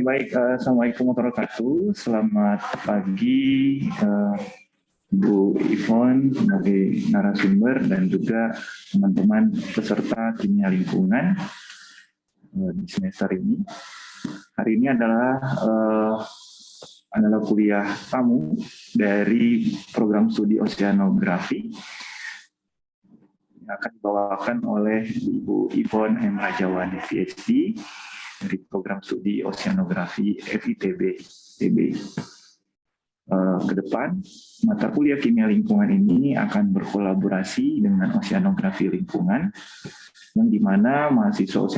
Baik. Assalamualaikum warahmatullahi wabarakatuh. Selamat pagi, Bu Ivon sebagai narasumber dan juga teman-teman peserta kimia lingkungan di semester ini. Hari ini adalah kuliah tamu dari program studi oceanografi yang akan dibawakan oleh Ibu Ivon M. Rajawani, PhD, dari program studi oceanografi FITB TB. Ke depan, mata kuliah kimia lingkungan ini akan berkolaborasi dengan oceanografi lingkungan, yang dimana mahasiswa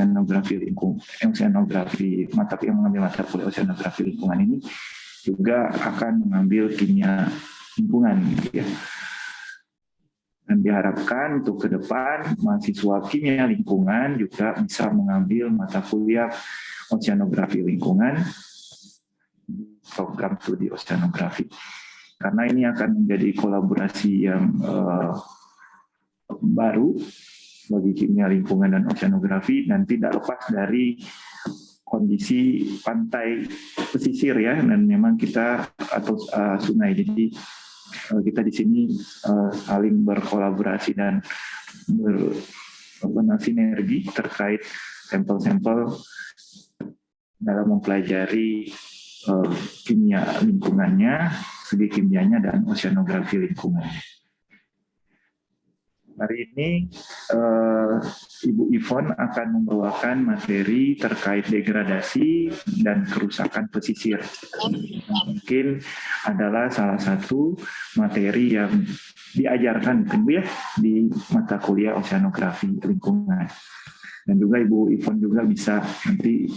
mata yang mengambil mata kuliah oceanografi lingkungan ini juga akan mengambil kimia lingkungan, gitu ya. Dan diharapkan untuk ke depan mahasiswa kimia lingkungan juga bisa mengambil mata kuliah oceanografi lingkungan di program studi oceanografi. Karena ini akan menjadi kolaborasi yang baru bagi kimia lingkungan dan oceanografi, dan tidak lepas dari kondisi pantai pesisir ya, dan memang kita atau sungai. Jadi kita di sini saling berkolaborasi dan bersinergi terkait sampel-sampel dalam mempelajari kimia lingkungannya, segi kimianya, dan oceanografi lingkungannya. Hari ini Ibu Ivon akan membawakan materi terkait degradasi dan kerusakan pesisir. Mungkin adalah salah satu materi yang diajarkan ya di mata kuliah oceanografi lingkungan. Dan juga Ibu Ivon juga bisa nanti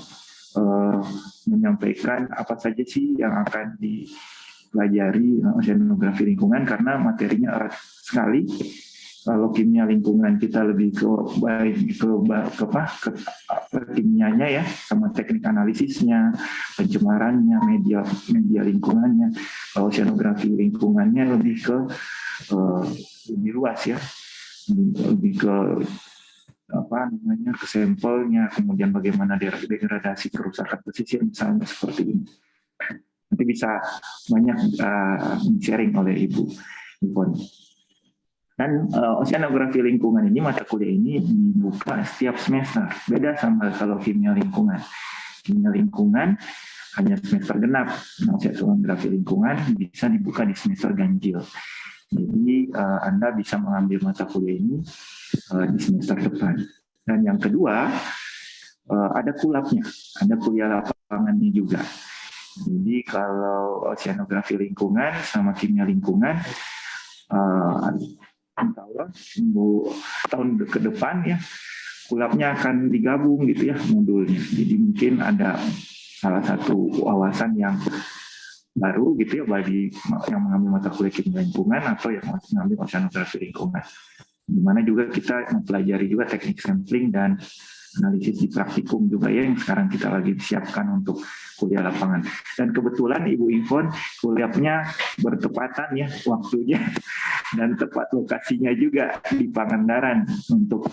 menyampaikan apa saja sih yang akan dipelajari oceanografi lingkungan, karena materinya erat sekali. Kalau kimia lingkungan kita lebih ke kimianya ya, sama teknik analisisnya, pencemarannya, media lingkungannya. Kalau oceanografi lingkungannya lebih ke lebih luas ya, lebih ke ke sampelnya, kemudian bagaimana degradasi kerusakan pesisir misalnya seperti ini. Nanti bisa banyak sharing oleh Ibu Ivon. Dan oceanografi lingkungan ini, mata kuliah ini dibuka setiap semester. Beda sama kalau kimia lingkungan. Kimia lingkungan hanya semester genap. Oceanografi lingkungan bisa dibuka di semester ganjil. Jadi Anda bisa mengambil mata kuliah ini di semester depan. Dan yang kedua, ada kulapnya, ada kuliah lapangannya juga. Jadi kalau oceanografi lingkungan sama kimia lingkungan, tahun ke depan ya, kulapnya akan digabung gitu ya modulnya. Jadi mungkin ada salah satu wawasan yang baru gitu ya bagi yang mengambil mata kuliah kimia lingkungan atau yang mengambil oceanografi lingkungan. Di mana juga kita mempelajari juga teknik sampling dan analisis di praktikum juga ya, yang sekarang kita lagi siapkan untuk kuliah lapangan. Dan kebetulan Ibu Ivon kuliahnya bertepatan ya waktunya dan tepat lokasinya juga di Pangandaran untuk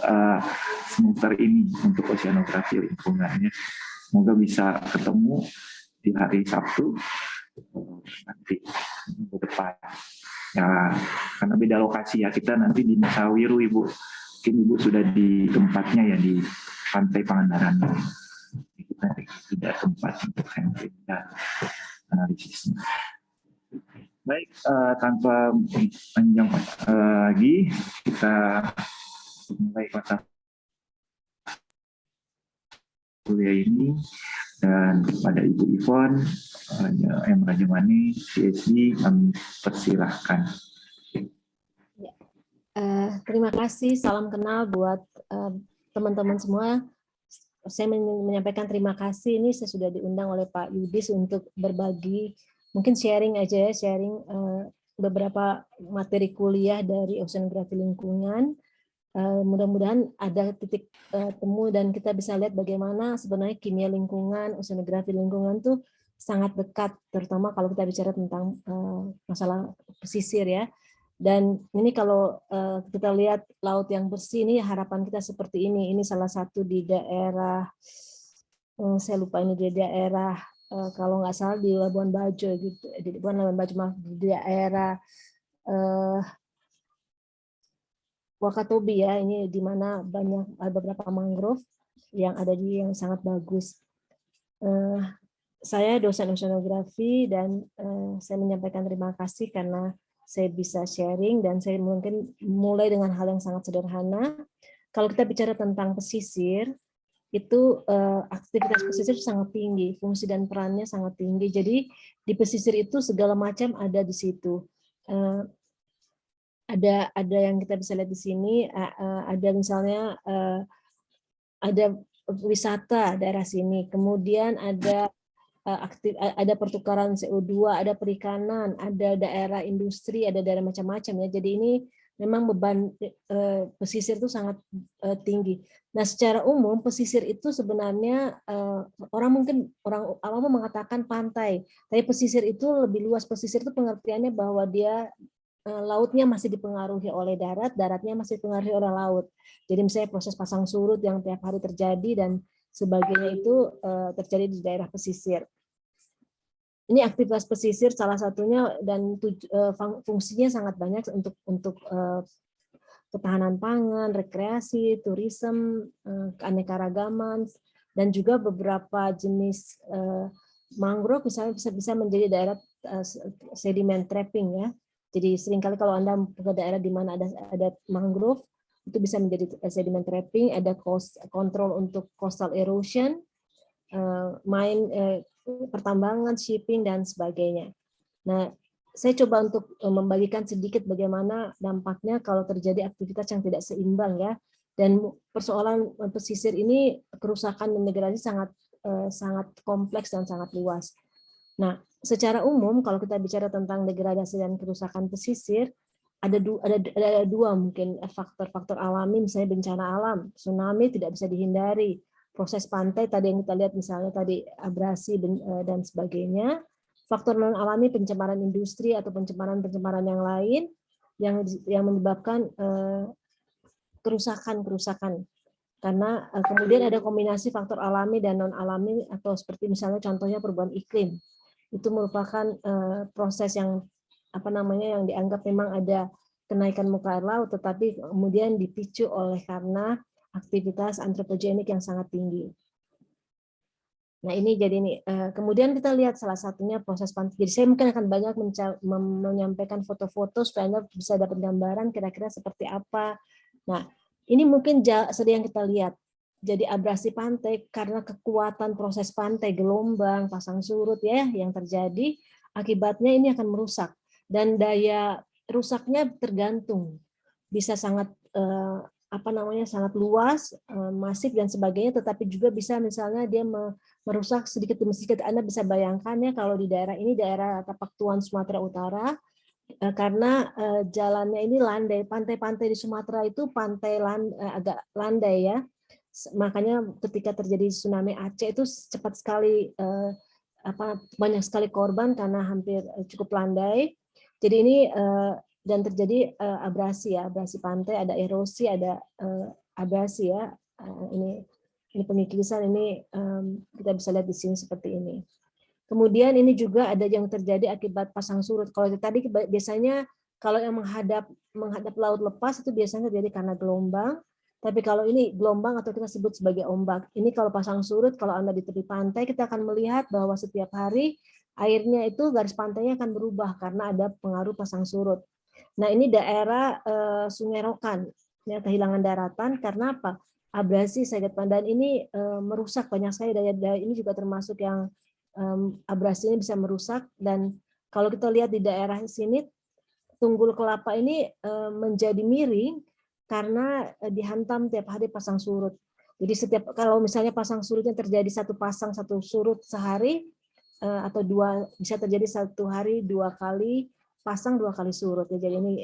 semester ini untuk oceanografi lingkungannya. Semoga bisa ketemu di hari Sabtu nanti minggu depan. Ya, karena beda lokasi ya, kita nanti di Musawiru Ibu. Mungkin Ibu sudah di tempatnya ya di Pantai Pangandaran. Kita tidak tempat untuk sampling dan analisisnya. Baik, tanpa panjang lagi, kita mulai mata kuliah ini. Dan kepada Ibu Ivon M. Rajawani, PhD, kami persilahkan. Terima kasih, salam kenal buat teman-teman semua. Saya menyampaikan terima kasih, ini saya sudah diundang oleh Pak Yudis untuk berbagi, mungkin sharing aja ya, sharing beberapa materi kuliah dari oceanografi lingkungan. Mudah-mudahan ada titik temu dan kita bisa lihat bagaimana sebenarnya kimia lingkungan, oceanografi lingkungan tuh sangat dekat, terutama kalau kita bicara tentang masalah pesisir ya. Dan ini kalau kita lihat laut yang bersih, ini harapan kita seperti ini. Ini salah satu di daerah, saya lupa ini di daerah kalau nggak salah di Labuan Bajo gitu, bukan Labuan Bajo, maaf, di daerah Wakatobi ya, ini di mana banyak beberapa mangrove yang ada yang sangat bagus. Saya dosen oceanografi dan saya menyampaikan terima kasih karena saya bisa sharing dan saya mungkin mulai dengan hal yang sangat sederhana. Kalau kita bicara tentang pesisir, itu aktivitas pesisir sangat tinggi, fungsi dan perannya sangat tinggi. Jadi di pesisir itu segala macam ada di situ. Ada yang kita bisa lihat di sini, ada misalnya ada wisata daerah sini, kemudian ada ada pertukaran CO2, ada perikanan, ada daerah industri, ada daerah macam-macam ya. Jadi ini memang beban pesisir itu sangat tinggi. Nah, secara umum pesisir itu sebenarnya orang awam mengatakan pantai, tapi pesisir itu lebih luas. Pesisir itu pengertiannya bahwa dia lautnya masih dipengaruhi oleh darat, daratnya masih dipengaruhi oleh laut. Jadi misalnya proses pasang surut yang tiap hari terjadi dan sebagainya itu terjadi di daerah pesisir. Ini aktivitas pesisir salah satunya dan fungsinya sangat banyak untuk ketahanan pangan, rekreasi, turisme, keanekaragaman, dan juga beberapa jenis mangrove misalnya bisa menjadi daerah sediment trapping ya. Jadi seringkali kalau Anda ke daerah di mana ada mangrove itu bisa menjadi sediment trapping, ada kontrol untuk coastal erosion, pertambangan, shipping, dan sebagainya. Nah, saya coba untuk membagikan sedikit bagaimana dampaknya kalau terjadi aktivitas yang tidak seimbang ya. Dan persoalan pesisir ini kerusakan dan degradasi sangat kompleks dan sangat luas. Nah, secara umum kalau kita bicara tentang degradasi dan kerusakan pesisir, ada dua mungkin faktor-faktor alami, misalnya bencana alam, tsunami tidak bisa dihindari, proses pantai tadi yang kita lihat misalnya tadi abrasi dan sebagainya, faktor non alami pencemaran industri atau pencemaran yang lain yang menyebabkan kerusakan karena kemudian ada kombinasi faktor alami dan non alami atau seperti misalnya contohnya perubahan iklim itu merupakan proses yang yang dianggap memang ada kenaikan muka air laut tetapi kemudian dipicu oleh karena aktivitas antropogenik yang sangat tinggi. Nah ini jadi ini. Kemudian kita lihat salah satunya proses pantai. Jadi saya mungkin akan banyak menyampaikan foto-foto supaya Anda bisa dapat gambaran kira-kira seperti apa. Nah ini mungkin sering yang kita lihat. Jadi abrasi pantai karena kekuatan proses pantai, gelombang, pasang surut ya yang terjadi, akibatnya ini akan merusak. Dan daya rusaknya tergantung. Bisa sangat sangat luas, masif dan sebagainya, tetapi juga bisa misalnya dia merusak sedikit demi sedikit. Anda bisa bayangkan ya kalau di daerah ini daerah Tapak Tuan Sumatera Utara, karena jalannya ini landai, pantai-pantai di Sumatera itu pantai agak landai ya, makanya ketika terjadi tsunami Aceh itu cepat sekali banyak sekali korban karena hampir cukup landai. Jadi ini dan terjadi abrasi ya, abrasi pantai, ada erosi, ada abrasi ya. Ini pengikisan ini kita bisa lihat di sini seperti ini. Kemudian ini juga ada yang terjadi akibat pasang surut. Kalau tadi biasanya kalau yang menghadap laut lepas itu biasanya terjadi karena gelombang. Tapi kalau ini gelombang atau kita sebut sebagai ombak. Ini kalau pasang surut, kalau Anda di tepi pantai, kita akan melihat bahwa setiap hari airnya itu garis pantainya akan berubah karena ada pengaruh pasang surut. Nah ini daerah Sungai Rokan, ya, kehilangan daratan karena apa? Abrasi saya katakan, dan ini merusak banyak sekali daya ini juga termasuk yang abrasi ini bisa merusak. Dan kalau kita lihat di daerah sini tunggul kelapa ini menjadi miring karena dihantam tiap hari pasang surut. Jadi kalau misalnya pasang surutnya terjadi satu surut sehari atau bisa terjadi satu hari 2 kali pasang 2 kali surut. Jadi ini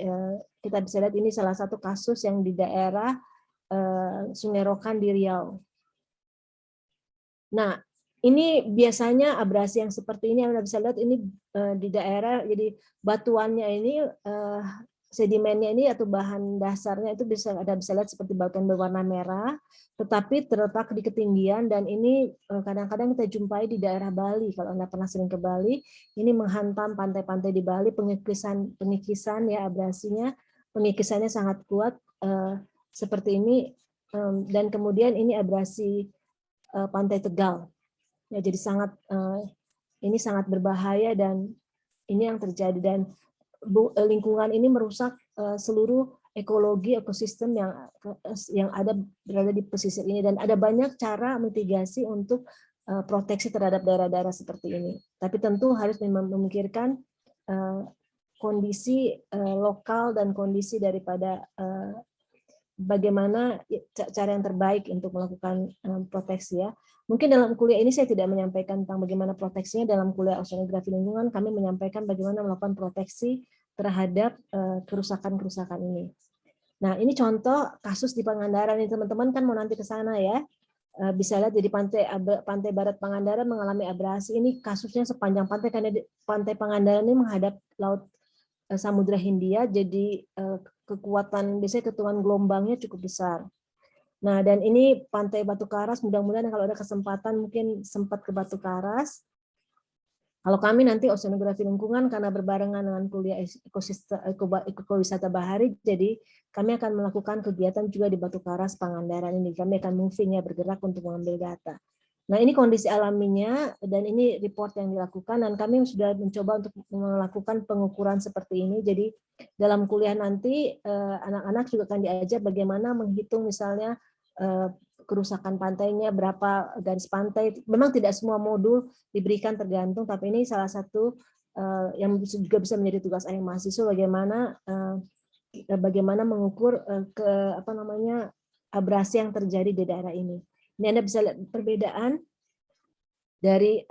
kita bisa lihat ini salah satu kasus yang di daerah Sungai Rokan di Riau. Nah, ini biasanya abrasi yang seperti ini Anda bisa lihat ini di daerah, jadi batuannya ini sedimennya ini atau bahan dasarnya itu bisa lihat seperti batuan berwarna merah, tetapi terletak di ketinggian, dan ini kadang-kadang kita jumpai di daerah Bali. Kalau Anda pernah sering ke Bali, ini menghantam pantai-pantai di Bali, pengikisan ya, abrasinya, pengikisannya sangat kuat seperti ini, dan kemudian ini abrasi pantai Tegal. Ya, jadi ini sangat berbahaya, dan ini yang terjadi, dan lingkungan ini merusak seluruh ekologi ekosistem yang berada di pesisir ini, dan ada banyak cara mitigasi untuk proteksi terhadap daerah-daerah seperti ini. Tapi tentu harus memikirkan kondisi lokal dan kondisi daripada bagaimana cara yang terbaik untuk melakukan proteksi ya. Mungkin dalam kuliah ini saya tidak menyampaikan tentang bagaimana proteksinya. Dalam kuliah oceanografi lingkungan kami menyampaikan bagaimana melakukan proteksi terhadap kerusakan-kerusakan ini. Nah, ini contoh kasus di Pangandaran ini, teman-teman kan mau nanti ke sana ya. Bisa lihat jadi pantai barat Pangandaran mengalami abrasi. Ini kasusnya sepanjang pantai, karena pantai Pangandaran ini menghadap laut Samudra Hindia, jadi biasanya ketuan gelombangnya cukup besar. Nah, dan ini pantai Batu Karas, mudah-mudahan kalau ada kesempatan mungkin sempat ke Batu Karas. Kalau kami nanti oceanografi lingkungan, karena berbarengan dengan kuliah ekowisata bahari, jadi kami akan melakukan kegiatan juga di Batu Karas Pangandaran ini. Kami akan moving ya, bergerak untuk mengambil data. Nah, ini kondisi alaminya, dan ini report yang dilakukan, dan kami sudah mencoba untuk melakukan pengukuran seperti ini. Jadi dalam kuliah nanti anak-anak juga akan diajar bagaimana menghitung misalnya kerusakan pantainya, berapa garis pantai. Memang tidak semua modul diberikan, tergantung, tapi ini salah satu yang juga bisa menjadi tugas ayah mahasiswa, bagaimana mengukur abrasi yang terjadi di daerah ini. Ini Anda bisa lihat perbedaan dari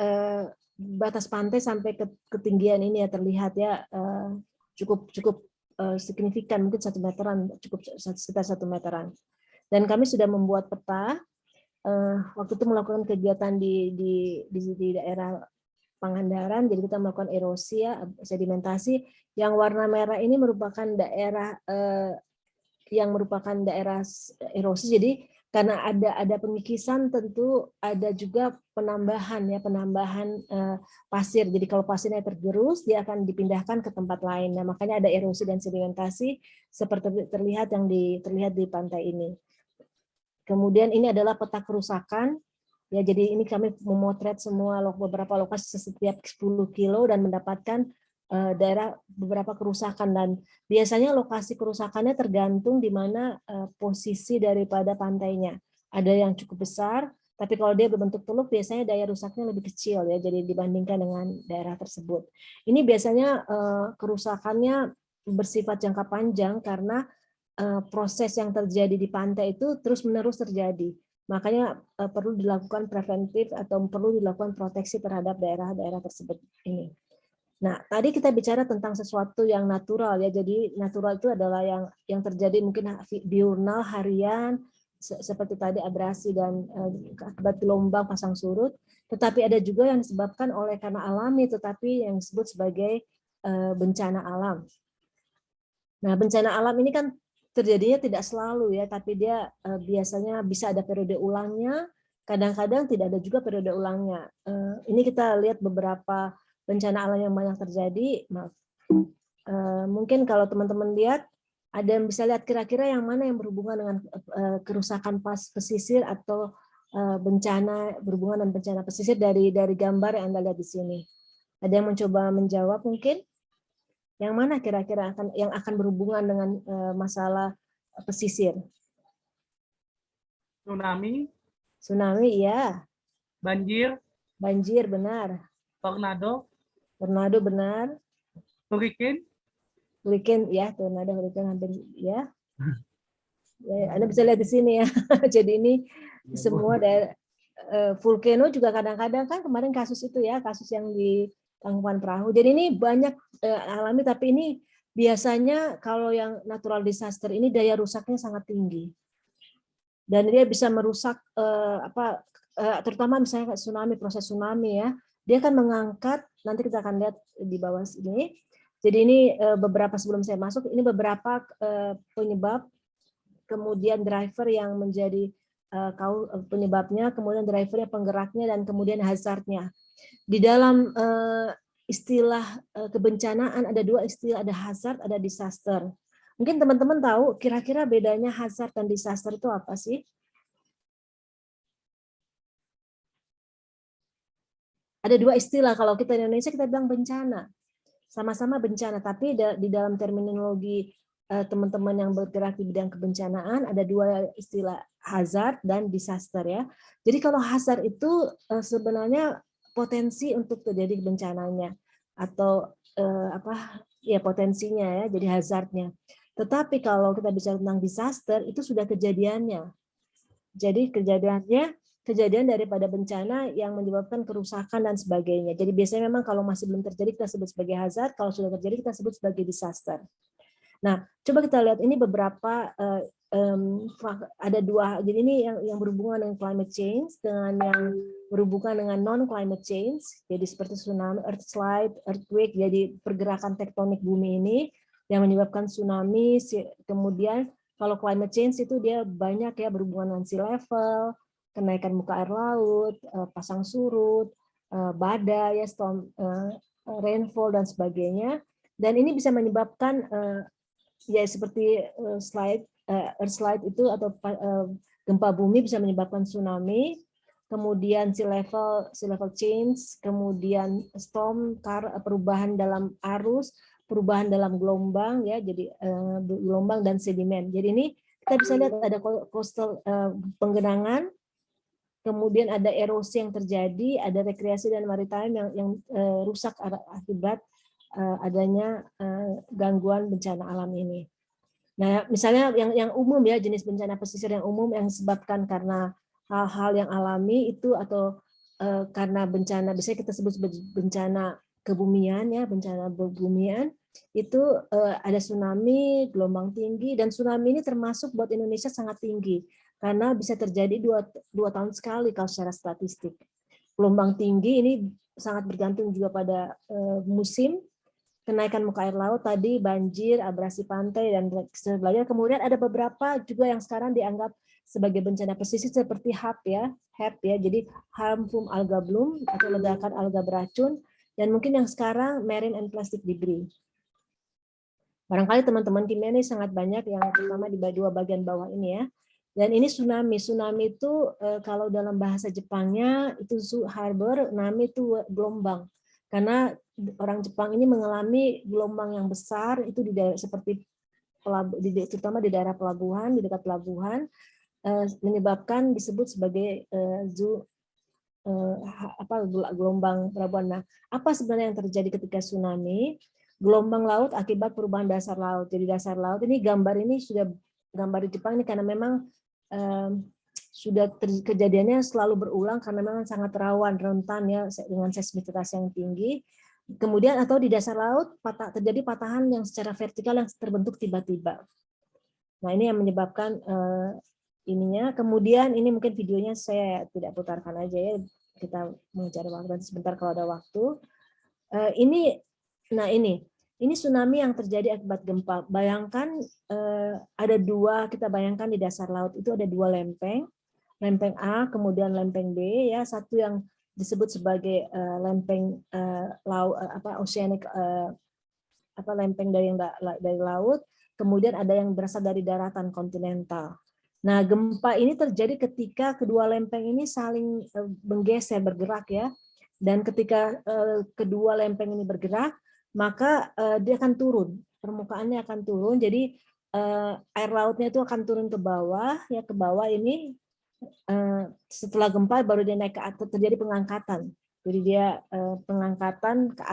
batas pantai sampai ke ketinggian ini ya, terlihat ya cukup signifikan, mungkin 1 meteran, cukup sekitar 1 meteran. Dan kami sudah membuat peta. Waktu itu melakukan kegiatan di daerah Pangandaran, jadi kita melakukan erosi ya, sedimentasi. Yang warna merah ini merupakan daerah erosi. Jadi karena ada pengikisan, tentu ada juga penambahan pasir. Jadi kalau pasirnya tergerus, dia akan dipindahkan ke tempat lain. Nah, makanya ada erosi dan sedimentasi seperti terlihat di pantai ini. Kemudian ini adalah peta kerusakan. Ya, jadi ini kami memotret semua beberapa lokasi setiap 10 kilo dan mendapatkan daerah beberapa kerusakan, dan biasanya lokasi kerusakannya tergantung di mana posisi daripada pantainya. Ada yang cukup besar, tapi kalau dia berbentuk teluk biasanya daya rusaknya lebih kecil ya, jadi dibandingkan dengan daerah tersebut. Ini biasanya kerusakannya bersifat jangka panjang karena proses yang terjadi di pantai itu terus-menerus terjadi. Makanya perlu dilakukan preventif atau perlu dilakukan proteksi terhadap daerah-daerah tersebut ini. Nah, tadi kita bicara tentang sesuatu yang natural ya. Jadi natural itu adalah yang terjadi mungkin diurnal, harian, seperti tadi abrasi dan akibat gelombang pasang surut. Tetapi ada juga yang disebabkan oleh karena alami, tetapi yang disebut sebagai bencana alam. Nah, bencana alam ini kan terjadinya tidak selalu ya, tapi dia biasanya bisa ada periode ulangnya, kadang-kadang tidak ada juga periode ulangnya. Ini kita lihat beberapa bencana alam yang banyak terjadi. Mungkin kalau teman-teman lihat, ada yang bisa lihat kira-kira yang mana yang berhubungan dengan kerusakan pesisir atau bencana berhubungan dengan bencana pesisir dari gambar yang Anda lihat di sini. Ada yang mencoba menjawab mungkin? Yang mana kira-kira yang akan berhubungan dengan masalah pesisir? Tsunami. Tsunami, ya. Banjir. Banjir, benar. Tornado. Tornado, benar. Hurricane. Hurricane, ya. Tornado, hurricane, hampir, ya. Anda bisa lihat di sini ya. Jadi ini semua dari vulcano juga kadang-kadang kan kemarin kasus itu ya, kasus yang di Tangkuban Perahu. Jadi ini banyak alami, tapi ini biasanya kalau yang natural disaster ini daya rusaknya sangat tinggi. Dan dia bisa merusak terutama misalnya tsunami, proses tsunami ya. Dia akan mengangkat, nanti kita akan lihat di bawah sini, Jadi ini beberapa sebelum saya masuk, ini beberapa penyebab, kemudian driver yang menjadi penyebabnya, kemudian driver yang penggeraknya, dan kemudian hazardnya. Di dalam istilah kebencanaan ada dua istilah, ada hazard, ada disaster. Mungkin teman-teman tahu kira-kira bedanya hazard dan disaster itu apa sih? Ada dua istilah, kalau kita di Indonesia kita bilang bencana. Sama-sama bencana, tapi di dalam terminologi teman-teman yang bergerak di bidang kebencanaan ada dua istilah, hazard dan disaster ya. Jadi kalau hazard itu sebenarnya potensi untuk terjadi bencananya atau potensinya ya, jadi hazardnya. Tetapi kalau kita bicara tentang disaster itu sudah kejadiannya. Jadi kejadian daripada bencana yang menyebabkan kerusakan dan sebagainya. Jadi biasanya memang kalau masih belum terjadi kita sebut sebagai hazard, kalau sudah terjadi kita sebut sebagai disaster. Nah, coba kita lihat ini beberapa ada dua. Jadi ini yang berhubungan dengan climate change dengan yang berhubungan dengan non climate change. Jadi seperti tsunami, earthslide, earthquake, jadi pergerakan tektonik bumi ini yang menyebabkan tsunami. Kemudian kalau climate change itu dia banyak ya berhubungan dengan sea level, kenaikan muka air laut, pasang surut, badai, storm, rainfall dan sebagainya. Dan ini bisa menyebabkan ya seperti earthslide itu atau gempa bumi bisa menyebabkan tsunami, kemudian sea level change, kemudian storm, perubahan dalam arus, perubahan dalam gelombang ya, jadi gelombang dan sedimen. Jadi ini kita bisa lihat ada coastal penggenangan, kemudian ada erosi yang terjadi, ada rekreasi dan maritime yang rusak akibat adanya gangguan bencana alam ini. Nah, misalnya yang umum ya, jenis bencana pesisir yang umum yang disebabkan karena hal-hal yang alami itu atau karena bencana, biasanya kita sebut bencana kebumian ya, bencana kebumian itu ada tsunami, gelombang tinggi, dan tsunami ini termasuk buat Indonesia sangat tinggi karena bisa terjadi dua tahun sekali kalau secara statistik. Gelombang tinggi ini sangat bergantung juga pada musim, kenaikan muka air laut tadi, banjir, abrasi pantai, dan sebagainya. Kemudian ada beberapa juga yang sekarang dianggap sebagai bencana pesisir seperti HAP ya, jadi harmful alga bloom atau ledakan alga beracun, dan mungkin yang sekarang marine and plastic debris. Barangkali teman-teman kimia ini sangat banyak yang terutama di dua bagian bawah ini ya. Dan ini tsunami. Tsunami itu kalau dalam bahasa Jepangnya itu harbor, nami itu gelombang. Karena orang Jepang ini mengalami gelombang yang besar itu di daerah seperti terutama di daerah pelabuhan, di dekat pelabuhan, menyebabkan disebut sebagai gelombang pelabuhan. Nah, apa sebenarnya yang terjadi ketika tsunami? Gelombang laut akibat perubahan dasar laut. Jadi dasar laut ini sudah gambar di Jepang ini karena memang sudah kejadiannya selalu berulang karena memang sangat rawan, rentan ya dengan seismikitas yang tinggi. Kemudian atau di dasar laut terjadi patahan yang secara vertikal yang terbentuk tiba-tiba. Nah, ini yang menyebabkan ininya. Kemudian ini mungkin videonya saya tidak putarkan aja ya. Kita mencari waktu sebentar kalau ada waktu. Ini tsunami yang terjadi akibat gempa. Bayangkan ada dua, kita bayangkan di dasar laut itu ada dua lempeng A, kemudian lempeng B ya, satu yang disebut sebagai lempeng laut oceanic lempeng dari laut, kemudian ada yang berasal dari daratan kontinental. Nah, gempa ini terjadi ketika kedua lempeng ini saling menggeser, bergerak ya. Dan ketika kedua lempeng ini bergerak, maka dia akan turun, permukaannya akan turun, jadi air lautnya itu akan turun ke bawah, ya ke bawah ini setelah gempa baru dia naik ke atas, terjadi pengangkatan, jadi dia pengangkatan ke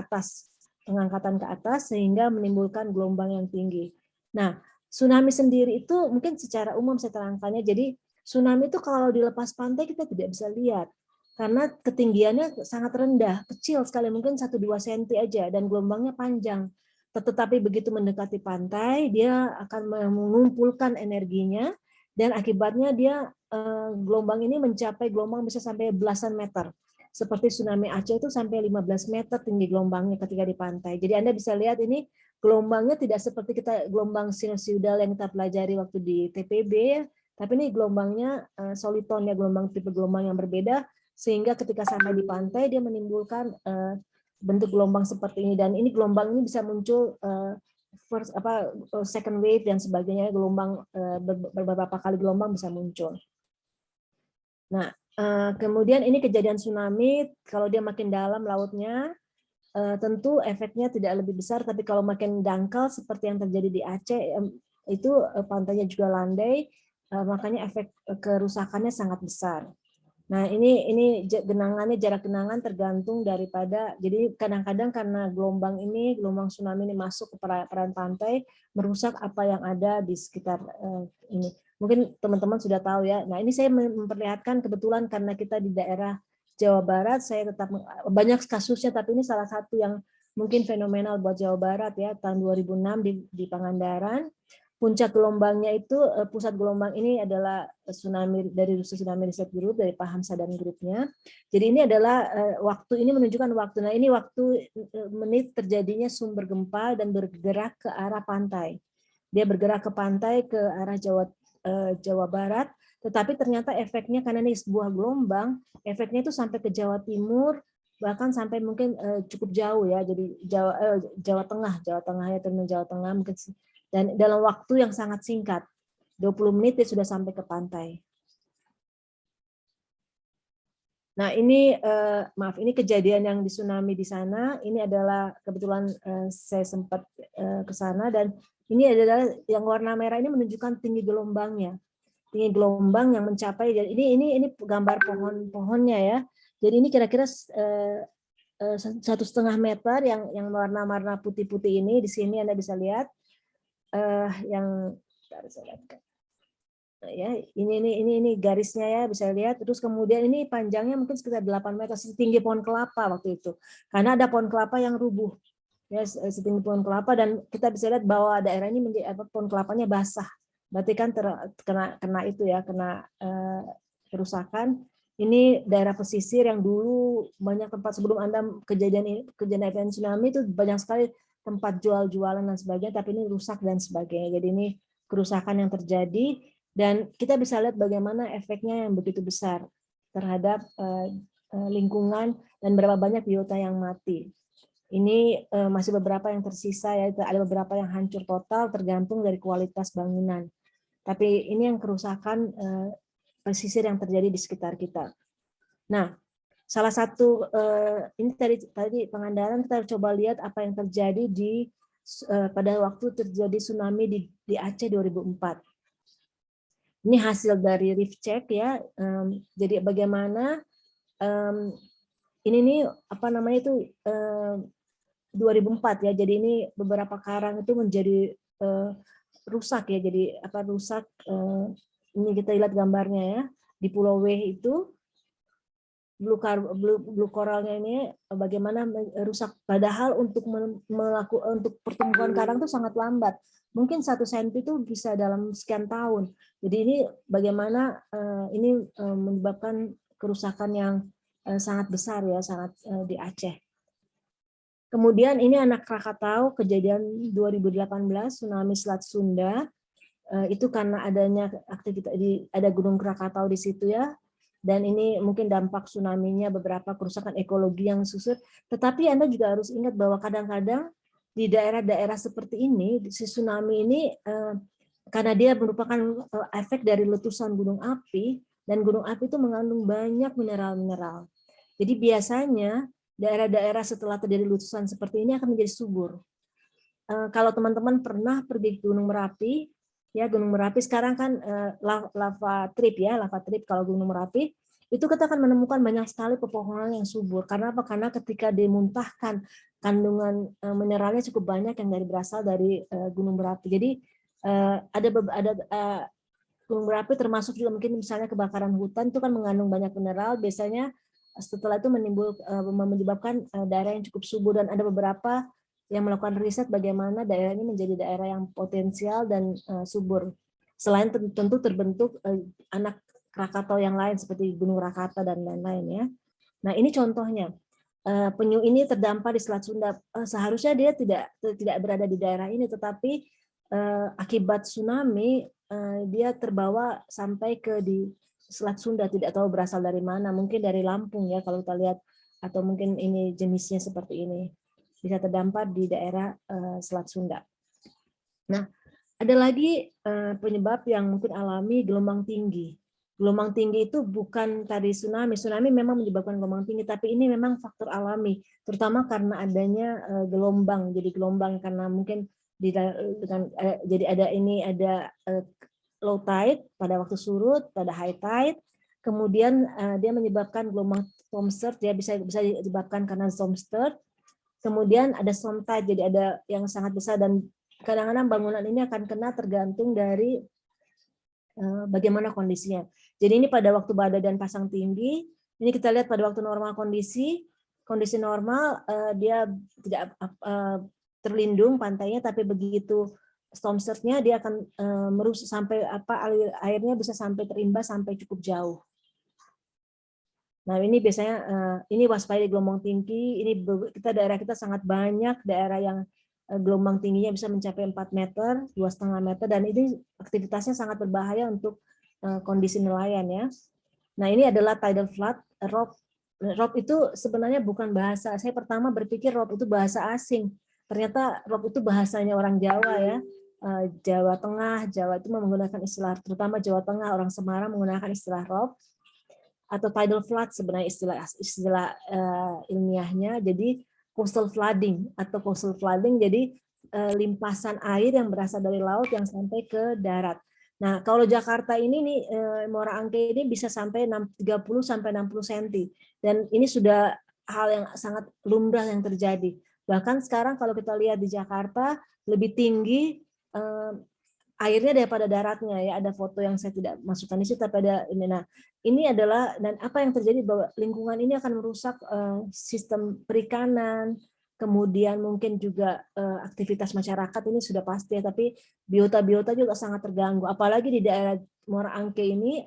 atas sehingga menimbulkan gelombang yang tinggi. Nah, tsunami sendiri itu mungkin secara umum saya terangkannya, jadi tsunami itu kalau dilepas pantai kita tidak bisa lihat. Karena ketinggiannya sangat rendah, kecil sekali, mungkin 1-2 cm aja, dan gelombangnya panjang. Tetapi begitu mendekati pantai, dia akan mengumpulkan energinya, dan akibatnya dia gelombang ini mencapai gelombang bisa sampai belasan meter. seperti tsunami Aceh itu sampai 15 meter tinggi gelombangnya ketika di pantai. Jadi Anda bisa lihat ini gelombangnya tidak seperti gelombang sinusoidal yang kita pelajari waktu di TPB, ya, tapi ini gelombangnya soliton, ya, tipe gelombang yang berbeda, sehingga ketika sampai di pantai dia menimbulkan bentuk gelombang seperti ini, dan ini gelombang ini bisa muncul second wave dan sebagainya, gelombang beberapa kali gelombang bisa muncul. Nah, kemudian ini kejadian tsunami, kalau dia makin dalam lautnya, tentu efeknya tidak lebih besar, tapi kalau makin dangkal seperti yang terjadi di Aceh, itu pantainya juga landai, makanya efek kerusakannya sangat besar. Nah, ini genangannya, jarak genangan tergantung daripada, jadi kadang-kadang karena gelombang tsunami ini masuk ke perairan pantai, merusak apa yang ada di sekitar ini. Mungkin teman-teman sudah tahu, ya. Nah, ini saya memperlihatkan kebetulan karena kita di daerah Jawa Barat, saya tetap banyak kasusnya, tapi ini salah satu yang mungkin fenomenal buat Jawa Barat, ya, tahun 2006 di Pangandaran. Puncak gelombangnya itu, pusat gelombang ini adalah tsunami dari Tsunami Research Group, dari Pak Hamsa dan grupnya. Jadi ini adalah waktu, ini menunjukkan waktu. Nah, ini waktu menit terjadinya sumber gempa dan bergerak ke arah pantai. Dia bergerak ke pantai ke arah Jawa Barat, tetapi ternyata efeknya karena ini sebuah gelombang, efeknya itu sampai ke Jawa Timur, bahkan sampai mungkin cukup jauh, ya. Jadi Jawa Tengah ya, terminal Jawa Tengah mungkin. Dan dalam waktu yang sangat singkat, 20 menit dia sudah sampai ke pantai. Nah, ini maaf, ini kejadian yang di tsunami di sana. Ini adalah kebetulan saya sempat ke sana, dan ini adalah yang warna merah ini menunjukkan tinggi gelombangnya. Tinggi gelombang yang mencapai, ini gambar pohon-pohonnya, ya. Jadi ini kira-kira 1,5 meter yang warna-warna putih-putih ini. Di sini Anda bisa lihat. Ya, ini garisnya, ya, bisa lihat. Terus kemudian ini panjangnya mungkin sekitar 8 meter, setinggi pohon kelapa waktu itu, karena ada pohon kelapa yang rubuh, ya, setinggi pohon kelapa, dan kita bisa lihat bahwa daerah ini pohon kelapanya basah, berarti kan kena itu, ya, kena kerusakan. Ini daerah pesisir yang dulu banyak tempat sebelum Anda kejadian tsunami itu banyak sekali tempat jual-jualan dan sebagainya, tapi ini rusak dan sebagainya. Jadi ini kerusakan yang terjadi, dan kita bisa lihat bagaimana efeknya yang begitu besar terhadap lingkungan dan berapa banyak biota yang mati. Ini masih beberapa yang tersisa, ya, ada beberapa yang hancur total tergantung dari kualitas bangunan. Tapi ini yang kerusakan pesisir yang terjadi di sekitar kita. Nah, salah satu ini tadi Pangandaran, kita coba lihat apa yang terjadi pada waktu terjadi tsunami di Aceh 2004. Ini hasil dari Reef Check, ya. Jadi bagaimana ini nih apa namanya itu 2004, ya. Jadi ini beberapa karang itu menjadi rusak, ya. Jadi rusak. Ini kita lihat gambarnya, ya. Di Pulau W itu blue coralnya ini bagaimana rusak, padahal untuk pertumbuhan karang itu sangat lambat, mungkin 1 cm itu bisa dalam sekian tahun. Jadi ini bagaimana ini menyebabkan kerusakan yang sangat besar, ya, sangat di Aceh. Kemudian ini anak Krakatau, kejadian 2018 tsunami Selat Sunda, itu karena adanya aktivitas ada Gunung Krakatau di situ, ya. Dan ini mungkin dampak tsunami-nya beberapa kerusakan ekologi yang susut. Tetapi Anda juga harus ingat bahwa kadang-kadang di daerah-daerah seperti ini, si tsunami ini karena dia merupakan efek dari letusan gunung api, dan gunung api itu mengandung banyak mineral-mineral. Jadi biasanya daerah-daerah setelah terjadi letusan seperti ini akan menjadi subur. Kalau teman-teman pernah pergi ke Gunung Merapi, ya, Gunung Merapi sekarang kan lava trip, ya, lava trip. Kalau Gunung Merapi itu kita akan menemukan banyak sekali pepohonan yang subur. Karena apa? Karena ketika dimuntahkan kandungan mineralnya cukup banyak yang berasal dari Gunung Merapi. Jadi ada Gunung Merapi termasuk juga mungkin misalnya kebakaran hutan itu kan mengandung banyak mineral. Biasanya setelah itu menyebabkan daerah yang cukup subur, dan ada beberapa yang melakukan riset bagaimana daerah ini menjadi daerah yang potensial dan subur. Selain tentu terbentuk anak Krakatau yang lain seperti Gunung Rakata dan lain-lain, ya. Nah, ini contohnya. Penyu ini terdampar di Selat Sunda. Seharusnya dia tidak berada di daerah ini, tetapi akibat tsunami dia terbawa sampai ke di Selat Sunda, tidak tahu berasal dari mana, mungkin dari Lampung ya kalau kita lihat, atau mungkin ini jenisnya seperti ini, bisa terdampar di daerah Selat Sunda. Nah, ada lagi penyebab yang mungkin alami, gelombang tinggi. Gelombang tinggi itu bukan tadi tsunami. Tsunami memang menyebabkan gelombang tinggi, tapi ini memang faktor alami, terutama karena adanya gelombang. Jadi gelombang karena mungkin jadi ada low tide pada waktu surut, pada high tide. Kemudian dia menyebabkan gelombang storm surge, dia bisa disebabkan karena storm surge. Kemudian ada storm tide, jadi ada yang sangat besar, dan kadang-kadang bangunan ini akan kena tergantung dari bagaimana kondisinya. Jadi ini pada waktu badai dan pasang tinggi, ini kita lihat pada waktu normal kondisi normal dia tidak terlindung pantainya, tapi begitu storm surge-nya dia akan merusak sampai airnya bisa sampai terimbas sampai cukup jauh. Nah, ini biasanya ini waspada gelombang tinggi. Ini daerah kita sangat banyak daerah yang gelombang tingginya bisa mencapai 4 meter, 2,5 meter, dan ini aktivitasnya sangat berbahaya untuk kondisi nelayan ya. Nah, ini adalah tidal flood. ROP itu sebenarnya bukan bahasa. Saya pertama berpikir ROP itu bahasa asing. Ternyata ROP itu bahasanya orang Jawa ya. Jawa Tengah, Jawa itu menggunakan istilah, terutama Jawa Tengah, orang Semarang menggunakan istilah ROP atau tidal flood sebenarnya istilah ilmiahnya. Jadi coastal flooding atau coastal flooding, jadi limpasan air yang berasal dari laut yang sampai ke darat. Nah, kalau Jakarta ini nih Muara Angke ini bisa sampai 30 sampai 60 cm, dan ini sudah hal yang sangat lumrah yang terjadi. Bahkan sekarang kalau kita lihat di Jakarta lebih tinggi airnya daripada daratnya ya. Ada foto yang saya tidak masukkan di situ, tapi ada ini. Nah, ini adalah, dan apa yang terjadi bahwa lingkungan ini akan merusak sistem perikanan, kemudian mungkin juga aktivitas masyarakat ini sudah pasti, tapi biota-biota juga sangat terganggu. Apalagi di daerah Muara Angke ini,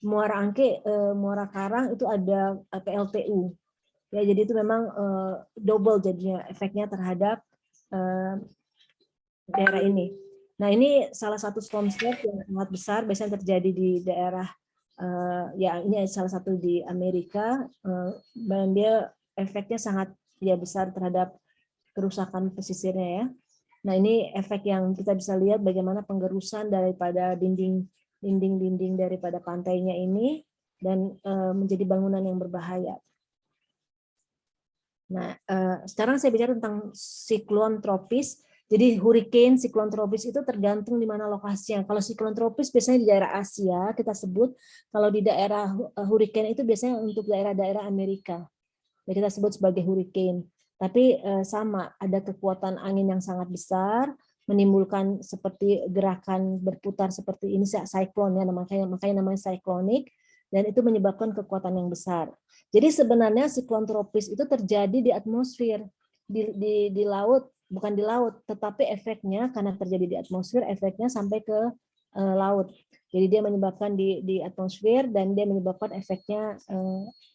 Muara Angke, Muara Karang itu ada PLTU. Ya, jadi itu memang double jadinya efeknya terhadap daerah ini. Nah, ini salah satu storm surge yang sangat besar, biasanya terjadi di daerah ya ini salah satu di Amerika, dan dia efeknya sangat ya besar terhadap kerusakan pesisirnya ya. Nah, ini efek yang kita bisa lihat bagaimana penggerusan daripada dinding daripada pantainya ini, dan menjadi bangunan yang berbahaya. Nah, sekarang saya bicara tentang siklon tropis. Jadi hurricane, siklon tropis itu tergantung di mana lokasinya. Kalau siklon tropis biasanya di daerah Asia kita sebut. Kalau di daerah hurricane itu biasanya untuk daerah-daerah Amerika. Jadi kita sebut sebagai hurricane. Tapi sama, ada kekuatan angin yang sangat besar, menimbulkan seperti gerakan berputar seperti ini, cyclone ya, makanya namanya cyclonic, dan itu menyebabkan kekuatan yang besar. Jadi sebenarnya siklon tropis itu terjadi di atmosfer, di laut, bukan di laut, tetapi efeknya karena terjadi di atmosfer, efeknya sampai ke laut. Jadi dia menyebabkan di atmosfer, dan dia menyebabkan efeknya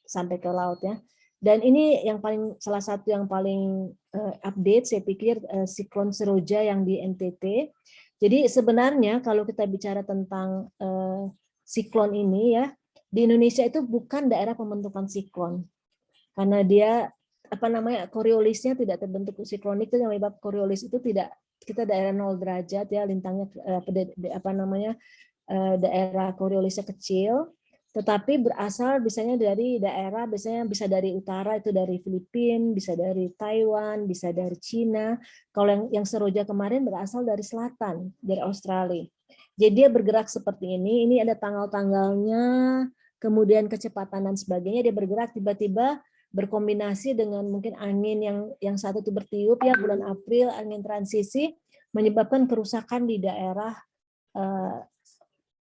sampai ke laut ya. Dan ini yang salah satu yang paling update saya pikir siklon Seroja yang di NTT. Jadi sebenarnya kalau kita bicara tentang siklon ini ya, di Indonesia itu bukan daerah pembentukan siklon, karena dia Coriolisnya tidak terbentuk siklonik, itu yang menyebabkan Coriolis itu tidak, kita daerah 0 derajat ya, lintangnya daerah Coriolisnya kecil, tetapi berasal biasanya dari daerah, biasanya bisa dari utara itu dari Filipina, bisa dari Taiwan, bisa dari Cina. Kalau yang Seroja kemarin berasal dari selatan, dari Australia. Jadi dia bergerak seperti ini ada tanggal-tanggalnya, kemudian kecepatan dan sebagainya, dia bergerak tiba-tiba berkombinasi dengan mungkin angin yang saat itu bertiup ya bulan April, angin transisi, menyebabkan kerusakan di daerah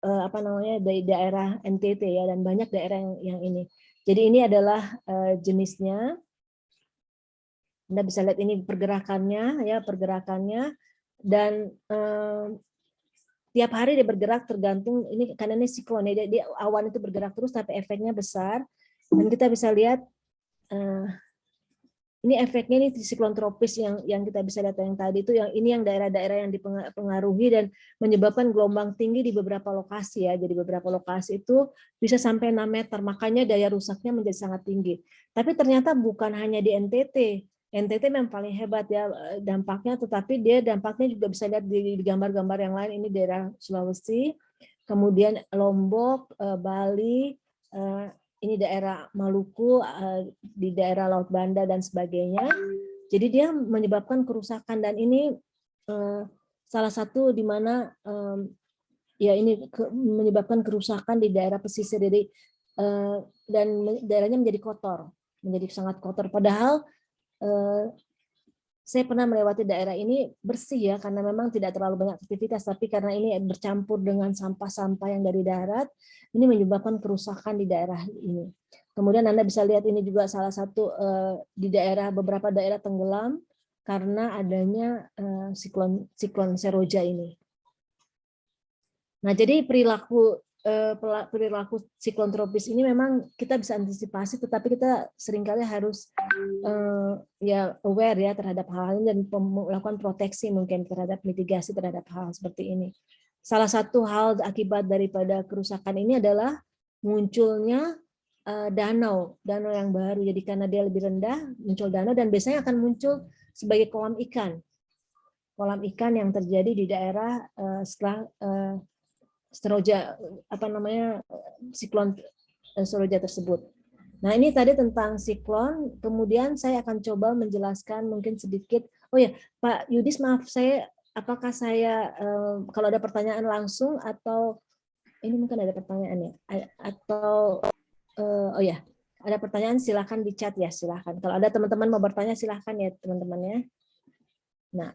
di daerah NTT ya, dan banyak daerah yang ini. Jadi ini adalah jenisnya. Anda bisa lihat ini pergerakannya ya, dan tiap hari dia bergerak tergantung ini, karena ini siklon ya, dia awan itu bergerak terus tapi efeknya besar. Dan kita bisa lihat ini efeknya ini siklon tropis yang kita bisa lihat yang tadi itu, yang ini yang daerah-daerah yang dipengaruhi dan menyebabkan gelombang tinggi di beberapa lokasi ya. Jadi beberapa lokasi itu bisa sampai 6 meter, makanya daya rusaknya menjadi sangat tinggi. Tapi ternyata bukan hanya di NTT. NTT memang paling hebat ya dampaknya, tetapi dia dampaknya juga bisa lihat di gambar-gambar yang lain. Ini daerah Sulawesi, kemudian Lombok, Bali, ini daerah Maluku, di daerah Laut Banda dan sebagainya. Jadi dia menyebabkan kerusakan, dan ini salah satu di mana ya ini menyebabkan kerusakan di daerah pesisir. Jadi dan daerahnya menjadi kotor, menjadi sangat kotor. Padahal saya pernah melewati daerah ini bersih ya, karena memang tidak terlalu banyak aktivitas, tapi karena ini bercampur dengan sampah-sampah yang dari darat, ini menyebabkan kerusakan di daerah ini. Kemudian Anda bisa lihat ini juga salah satu di daerah, beberapa daerah tenggelam karena adanya siklon Seroja ini. Nah, jadi perilaku siklon tropis ini memang kita bisa antisipasi, tetapi kita seringkali harus ya aware ya terhadap hal ini dan melakukan proteksi mungkin terhadap mitigasi terhadap hal seperti ini. Salah satu hal akibat daripada kerusakan ini adalah munculnya danau yang baru. Jadi karena dia lebih rendah, muncul danau, dan biasanya akan muncul sebagai kolam ikan yang terjadi di daerah setelah Seroja, siklon Seroja tersebut. Nah, ini tadi tentang siklon. Kemudian saya akan coba menjelaskan mungkin sedikit. Oh ya, Pak Yudis, maaf, apakah saya kalau ada pertanyaan langsung, atau ini mungkin ada pertanyaan ya, atau oh ya, ada pertanyaan silakan di chat ya, silakan. Kalau ada teman-teman mau bertanya silakan ya teman-teman ya. Nah,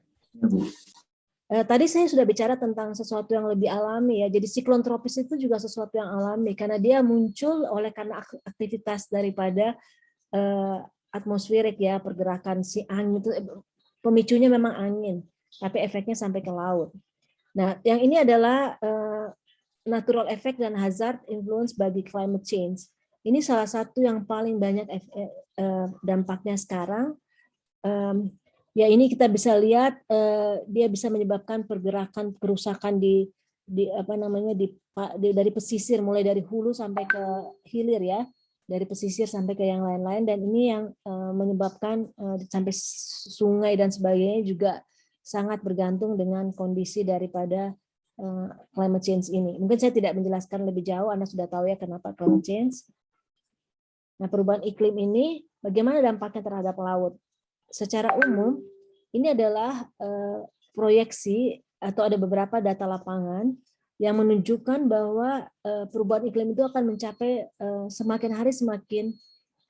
tadi saya sudah bicara tentang sesuatu yang lebih alami ya. Jadi siklon tropis itu juga sesuatu yang alami karena dia muncul karena aktivitas daripada atmosferik ya, pergerakan si angin itu, pemicunya memang angin, tapi efeknya sampai ke laut. Nah, yang ini adalah natural effect dan hazard influence bagi climate change. Ini salah satu yang paling banyak dampaknya sekarang. Ya, ini kita bisa lihat dia bisa menyebabkan pergerakan kerusakan dari pesisir, mulai dari hulu sampai ke hilir ya, dari pesisir sampai ke yang lain-lain, dan ini yang menyebabkan sampai sungai dan sebagainya juga sangat bergantung dengan kondisi daripada climate change ini. Mungkin saya tidak menjelaskan lebih jauh, Anda sudah tahu ya kenapa climate change. Nah, perubahan iklim ini bagaimana dampaknya terhadap laut? Secara umum, ini adalah proyeksi atau ada beberapa data lapangan yang menunjukkan bahwa perubahan iklim itu akan mencapai semakin hari semakin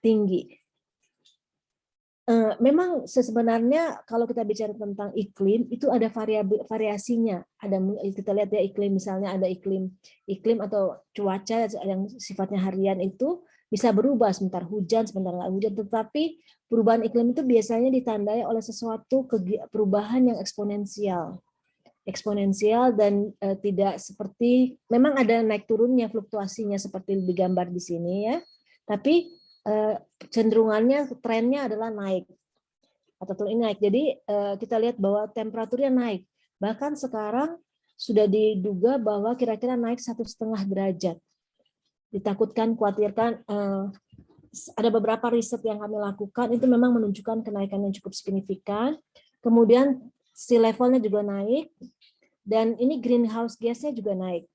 tinggi. Memang sebenarnya kalau kita bicara tentang iklim itu ada variasinya. Ada, kita lihat ya, iklim misalnya ada iklim atau cuaca yang sifatnya harian itu bisa berubah, sebentar hujan, sebentar nggak hujan, tetapi perubahan iklim itu biasanya ditandai oleh sesuatu perubahan yang eksponensial dan tidak seperti, memang ada naik turunnya, fluktuasinya seperti digambar di sini ya, tapi cenderungannya, trennya adalah naik atau turun naik. Jadi kita lihat bahwa temperaturnya naik, bahkan sekarang sudah diduga bahwa kira-kira naik 1,5 derajat. Ditakutkan, khawatirkan, ada beberapa riset yang kami lakukan itu memang menunjukkan kenaikan yang cukup signifikan. Kemudian sea levelnya juga naik, dan ini greenhouse gasnya juga naik,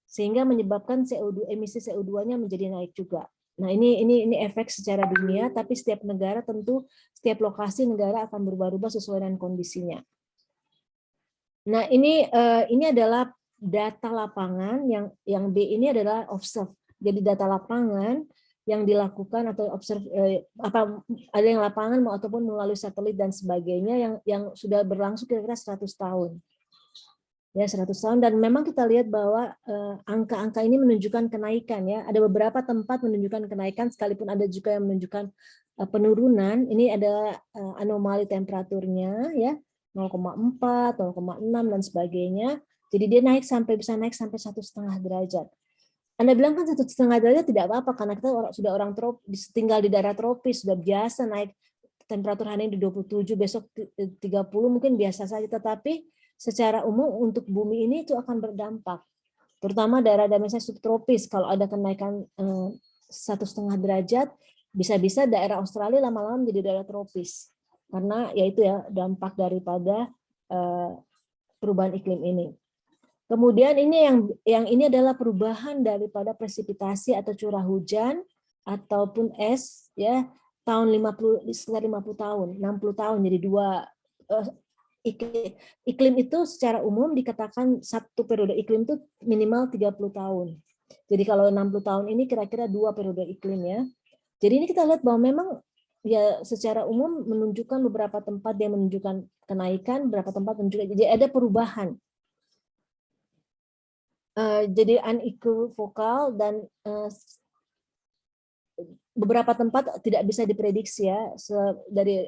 sehingga menyebabkan emisi CO2-nya menjadi naik juga. Nah, ini efek secara dunia, tapi setiap negara tentu, setiap lokasi negara akan berubah-ubah sesuai dengan kondisinya. Nah, ini adalah data lapangan, yang B ini adalah observe. Jadi data lapangan yang dilakukan atau ada yang lapangan ataupun melalui satelit dan sebagainya yang sudah berlangsung kira-kira 100 tahun. Ya, 100 tahun, dan memang kita lihat bahwa angka-angka ini menunjukkan kenaikan ya. Ada beberapa tempat menunjukkan kenaikan, sekalipun ada juga yang menunjukkan penurunan. Ini ada anomali temperaturnya ya, 0,4, 0,6 dan sebagainya. Jadi dia bisa naik sampai 1,5 derajat. Anda bilang kan 1,5 derajat tidak apa-apa karena kita sudah orang tinggal di daerah tropis, sudah biasa naik temperatur hari ini di 27, besok 30 mungkin biasa saja, tetapi secara umum untuk bumi ini itu akan berdampak. Terutama daerah-daerah misalnya subtropis, kalau ada kenaikan 1,5 derajat, bisa-bisa daerah Australia lama-lama menjadi daerah tropis. Karena yaitu ya dampak daripada perubahan iklim ini. Kemudian ini yang ini adalah perubahan daripada presipitasi atau curah hujan ataupun es ya tahun 50 sekitar 50 tahun, 60 tahun jadi dua iklim itu secara umum dikatakan satu periode iklim itu minimal 30 tahun. Jadi kalau 60 tahun ini kira-kira dua periode iklim ya. Jadi ini kita lihat bahwa memang ya secara umum menunjukkan beberapa tempat yang menunjukkan kenaikan, beberapa tempat menunjukkan jadi ada perubahan. Jadi unequivocal dan beberapa tempat tidak bisa diprediksi ya dari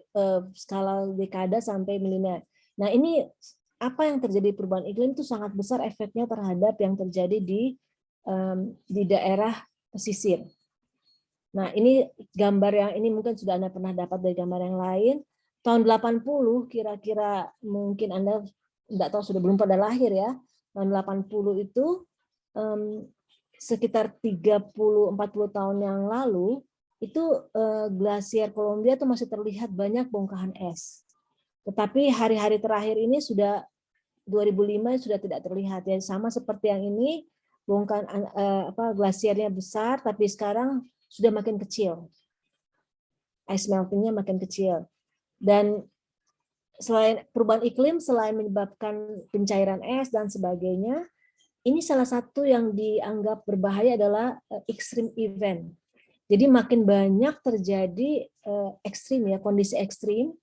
skala dekada sampai milenial. Nah ini apa yang terjadi perubahan iklim itu sangat besar efeknya terhadap yang terjadi di daerah pesisir. Nah ini gambar yang ini mungkin sudah Anda pernah dapat dari gambar yang lain. Tahun 80 kira-kira mungkin Anda tidak tahu sudah belum pada lahir ya. Tahun 80 itu sekitar 30-40 tahun yang lalu itu glasier Columbia itu masih terlihat banyak bongkahan es. Tetapi hari-hari terakhir ini sudah 2005 sudah tidak terlihat ya, sama seperti yang ini bongkahan glasiernya besar tapi sekarang sudah makin kecil. Ice meltingnya makin kecil. Dan selain perubahan iklim selain menyebabkan pencairan es dan sebagainya, ini salah satu yang dianggap berbahaya adalah extreme event. Jadi makin banyak terjadi ekstrim ya, kondisi ekstrim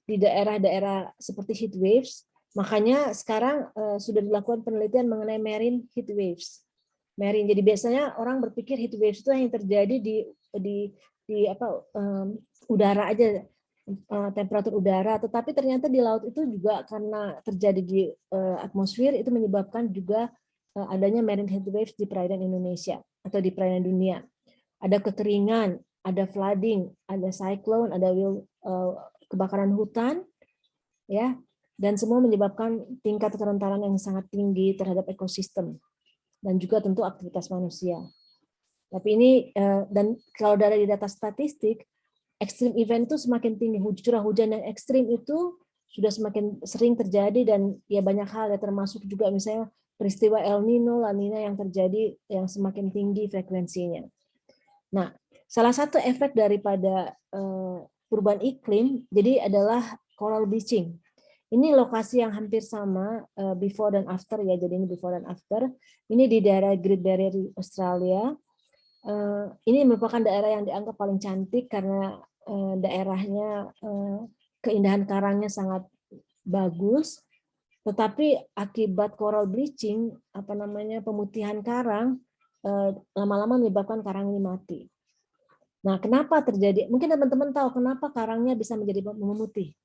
di daerah-daerah seperti heat waves. Makanya sekarang sudah dilakukan penelitian mengenai marine heat waves. Marine. Jadi biasanya orang berpikir heat waves itu yang terjadi di udara aja, temperatur udara. Tetapi ternyata di laut itu juga karena terjadi di atmosfer itu menyebabkan juga adanya marine heat waves di perairan Indonesia atau di perairan dunia. Ada kekeringan, ada flooding, ada cyclone, ada kebakaran hutan, ya, dan semua menyebabkan tingkat kerentanan yang sangat tinggi terhadap ekosistem dan juga tentu aktivitas manusia. Tapi ini dan kalau dari data statistik, extreme event itu semakin tinggi, curah hujan yang ekstrim itu sudah semakin sering terjadi dan ya banyak hal ya termasuk juga misalnya peristiwa El Nino, La Nina yang terjadi yang semakin tinggi frekuensinya. Nah, salah satu efek daripada perubahan iklim jadi adalah coral bleaching. Ini lokasi yang hampir sama before dan after ya. Jadi ini before dan after. Ini di daerah Great Barrier Australia. Ini merupakan daerah yang dianggap paling cantik karena daerahnya keindahan karangnya sangat bagus. Tetapi akibat coral bleaching, pemutihan karang, lama-lama menyebabkan karang ini mati. Nah, kenapa terjadi? Mungkin teman-teman tahu kenapa karangnya bisa menjadi memutih.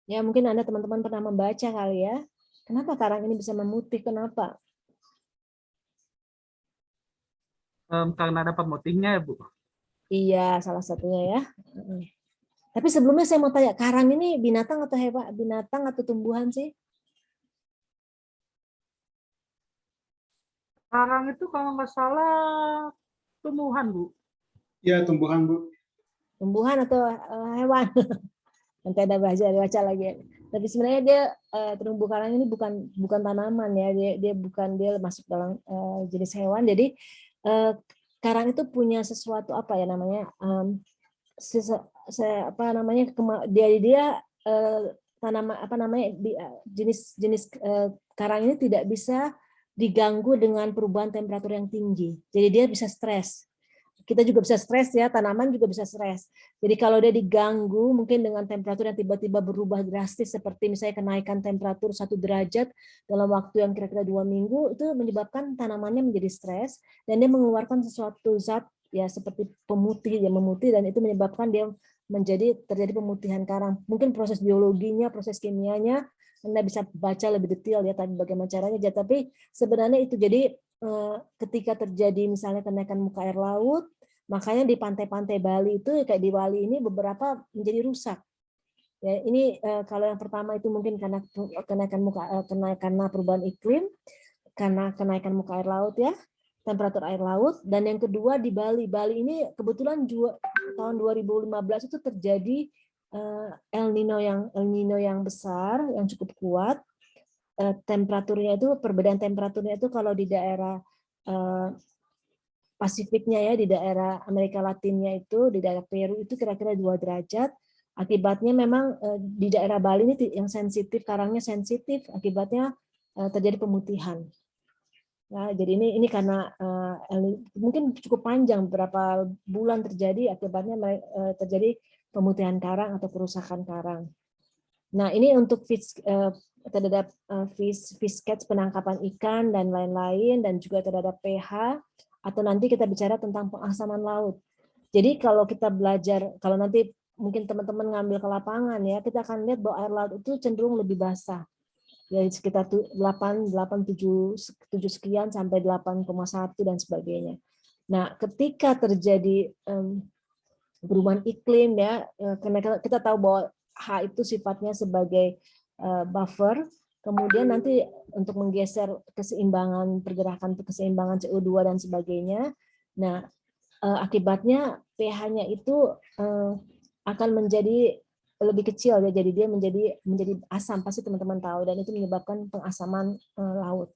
Ya, mungkin Anda teman-teman pernah membaca kali ya. Kenapa karang ini bisa memutih? Kenapa? Karena ada pemutihnya ya, Bu. Iya, salah satunya ya. Tapi sebelumnya saya mau tanya, karang ini binatang atau hewan? Binatang atau tumbuhan sih? Karang itu kalau nggak salah tumbuhan, Bu. Ya, tumbuhan, Bu. Tumbuhan atau hewan? Nanti ada baca lagi. Tapi sebenarnya dia terumbu karang ini bukan tanaman ya, dia masuk dalam jenis hewan. Jadi karang itu punya sesuatu dia tanaman jenis karang ini tidak bisa diganggu dengan perubahan temperatur yang tinggi. Jadi dia bisa stres. Kita juga bisa stres ya, tanaman juga bisa stres. Jadi kalau dia diganggu mungkin dengan temperatur yang tiba-tiba berubah drastis seperti misalnya kenaikan temperatur 1 derajat dalam waktu yang kira-kira 2 minggu, itu menyebabkan tanamannya menjadi stres dan dia mengeluarkan sesuatu zat ya seperti pemutih yang memutih dan itu menyebabkan dia terjadi pemutihan karang. Mungkin proses biologinya, proses kimianya Anda bisa baca lebih detail ya tadi bagaimana caranya. Tapi sebenarnya itu jadi ketika terjadi misalnya kenaikan muka air laut, makanya di pantai-pantai Bali itu kayak di Bali ini beberapa menjadi rusak. Ya, ini kalau yang pertama itu mungkin karena karena perubahan iklim, karena kenaikan muka air laut ya, temperatur air laut, dan yang kedua di Bali. Bali ini kebetulan juga tahun 2015 itu terjadi El Nino yang besar, yang cukup kuat. Temperaturnya itu, perbedaan temperaturnya itu kalau di daerah Pasifiknya ya, di daerah Amerika Latinnya itu, di daerah Peru itu kira-kira 2 derajat. Akibatnya memang di daerah Bali ini yang sensitif, karangnya sensitif, akibatnya terjadi pemutihan. Nah, jadi ini karena mungkin cukup panjang, beberapa bulan terjadi, akibatnya terjadi pemutihan karang atau kerusakan karang. Nah, ini untuk terhadap fish catch, penangkapan ikan dan lain-lain, dan juga terhadap pH, atau nanti kita bicara tentang pengasaman laut. Jadi kalau kita belajar, kalau nanti mungkin teman-teman ngambil ke lapangan ya, kita akan lihat bahwa air laut itu cenderung lebih basah. Ya, sekitar 7 sekian sampai 8,1 dan sebagainya. Nah, ketika terjadi perubahan iklim ya, karena kita tahu bahwa H itu sifatnya sebagai buffer, kemudian nanti untuk menggeser keseimbangan pergerakan, keseimbangan CO2 dan sebagainya. Nah, akibatnya pH-nya itu akan menjadi lebih kecil ya, jadi dia menjadi asam, pasti teman-teman tahu, dan itu menyebabkan pengasaman laut.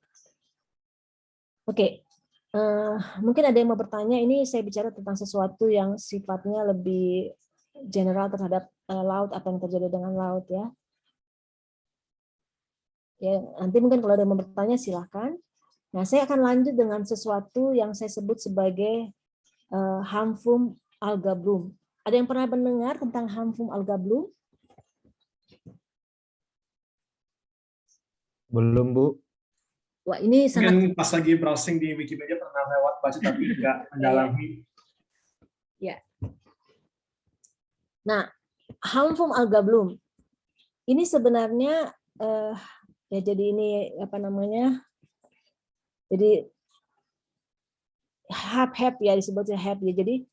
Oke. Mungkin ada yang mau bertanya, ini saya bicara tentang sesuatu yang sifatnya lebih general terhadap laut, apa yang terjadi dengan laut ya. Ya, nanti mungkin kalau ada yang mau bertanya silakan. Nah, saya akan lanjut dengan sesuatu yang saya sebut sebagai Hamfum alga bloom. Ada yang pernah mendengar tentang Hamfum alga bloom? Belum, Bu. Wah, ini sangat Mungkin pas lagi browsing di Wikipedia pernah lewat baca tapi nggak mendalami. ya. Nah, Hamfum alga bloom ini sebenarnya ya, jadi ini apa namanya? Jadi hap ya, disebutnya hap ya. Jadi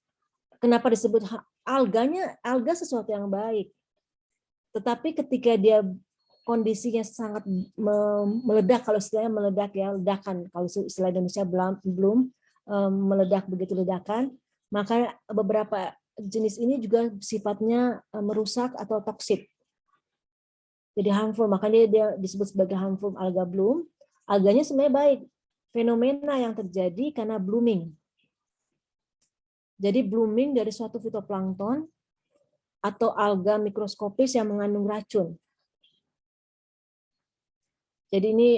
kenapa disebut alga sesuatu yang baik. Tetapi ketika dia kondisinya sangat meledak, kalau istilahnya meledak ya, ledakan, kalau istilah Indonesia belum meledak begitu ledakan, maka beberapa jenis ini juga sifatnya merusak atau toksik. Jadi harmful, makanya dia disebut sebagai harmful alga bloom. Alganya sebenarnya baik. Fenomena yang terjadi karena blooming. Jadi blooming dari suatu fitoplankton atau alga mikroskopis yang mengandung racun. Jadi ini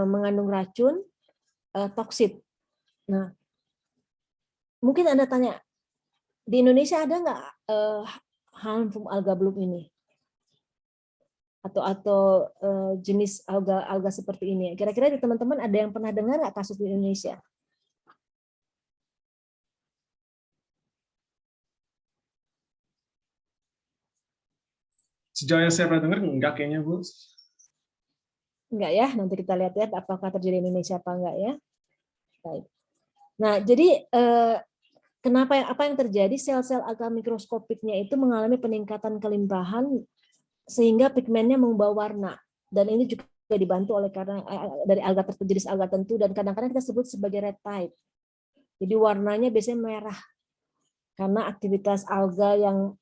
mengandung racun, toksit. Nah, mungkin Anda tanya, di Indonesia ada nggak harmful alga bloom ini? Atau jenis alga seperti ini. Kira-kira di teman-teman ada yang pernah dengar nggak kasus di Indonesia? Sejauh yang saya pernah dengar enggak kayaknya, Bu. Enggak ya, nanti kita lihat ya apakah terjadi di Indonesia apa enggak ya. Baik. Nah, jadi apa yang terjadi, sel-sel alga mikroskopiknya itu mengalami peningkatan kelimpahan sehingga pigmennya mengubah warna, dan ini juga dibantu oleh karena dari alga tertentu, jenis alga tertentu, dan kadang-kadang kita sebut sebagai red tide. Jadi warnanya biasanya merah karena aktivitas alga yang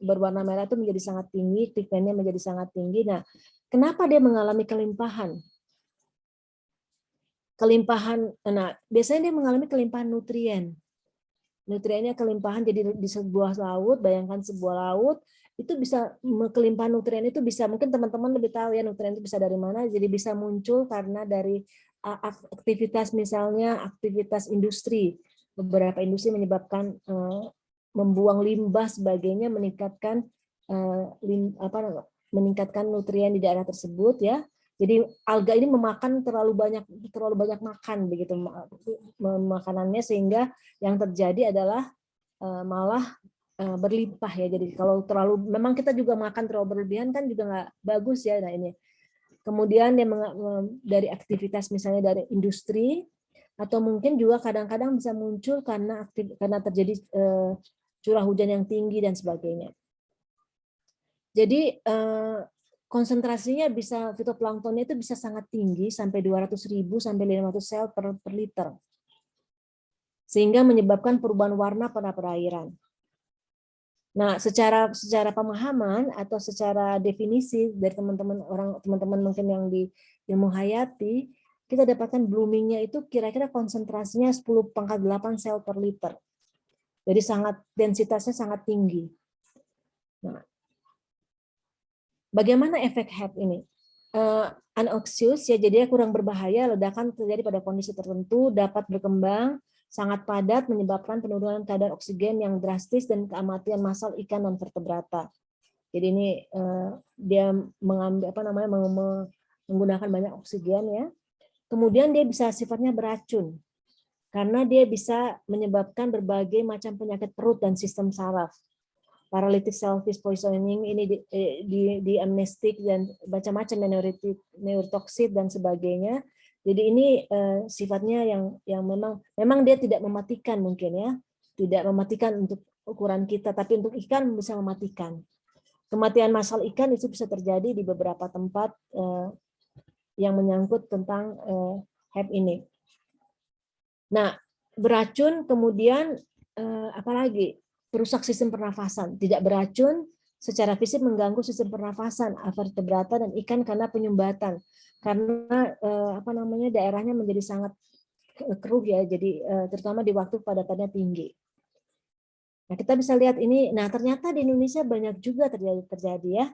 berwarna merah itu menjadi sangat tinggi, pigmennya menjadi sangat tinggi. Nah, kenapa dia mengalami kelimpahan? Nah, biasanya dia mengalami kelimpahan nutrien. Nutriennya kelimpahan, jadi di sebuah laut, bayangkan sebuah laut, itu bisa kelimpahan nutrien itu bisa, mungkin teman-teman lebih tahu ya nutrien itu bisa dari mana, jadi bisa muncul karena dari aktivitas, misalnya aktivitas industri. Beberapa industri menyebabkan membuang limbah sebagainya, meningkatkan meningkatkan nutrien di daerah tersebut ya. Jadi alga ini memakan terlalu banyak makan begitu makanannya, sehingga yang terjadi adalah malah berlimpah ya. Jadi kalau memang kita juga makan terlalu berlebihan kan juga nggak bagus ya. Nah ini. Kemudian dia dari aktivitas misalnya dari industri, atau mungkin juga kadang-kadang bisa muncul karena terjadi curah hujan yang tinggi dan sebagainya. Jadi konsentrasinya bisa fitoplanktonnya itu bisa sangat tinggi sampai 200.000 sampai 500 sel per liter. Sehingga menyebabkan perubahan warna pada perairan. Nah, secara pemahaman atau secara definisi dari teman-teman mungkin yang di ilmu hayati, kita dapatkan bloomingnya itu kira-kira konsentrasinya 10⁸ sel per liter. Jadi densitasnya sangat tinggi. Nah, bagaimana efek HEP ini? Anoxious ya, jadi kurang berbahaya, ledakan terjadi pada kondisi tertentu, dapat berkembang sangat padat, menyebabkan penurunan kadar oksigen yang drastis dan kematian massal ikan dan vertebrata. Jadi ini dia menggunakan banyak oksigen ya. Kemudian dia bisa sifatnya beracun karena dia bisa menyebabkan berbagai macam penyakit perut dan sistem saraf. Paralytic shellfish poisoning ini di amnestik dan macam-macam neurotoxid dan sebagainya. Jadi ini sifatnya yang memang dia tidak mematikan mungkin ya, tidak mematikan untuk ukuran kita, tapi untuk ikan bisa mematikan. Kematian massal ikan itu bisa terjadi di beberapa tempat yang menyangkut tentang HEP ini. Nah, beracun kemudian apalagi perusak sistem pernafasan, tidak beracun secara fisik mengganggu sistem pernafasan vertebrata dan ikan karena penyumbatan. Karena daerahnya menjadi sangat keruh ya, jadi terutama di waktu padatannya tinggi. Nah, kita bisa lihat ini. Nah, ternyata di Indonesia banyak juga terjadi ya.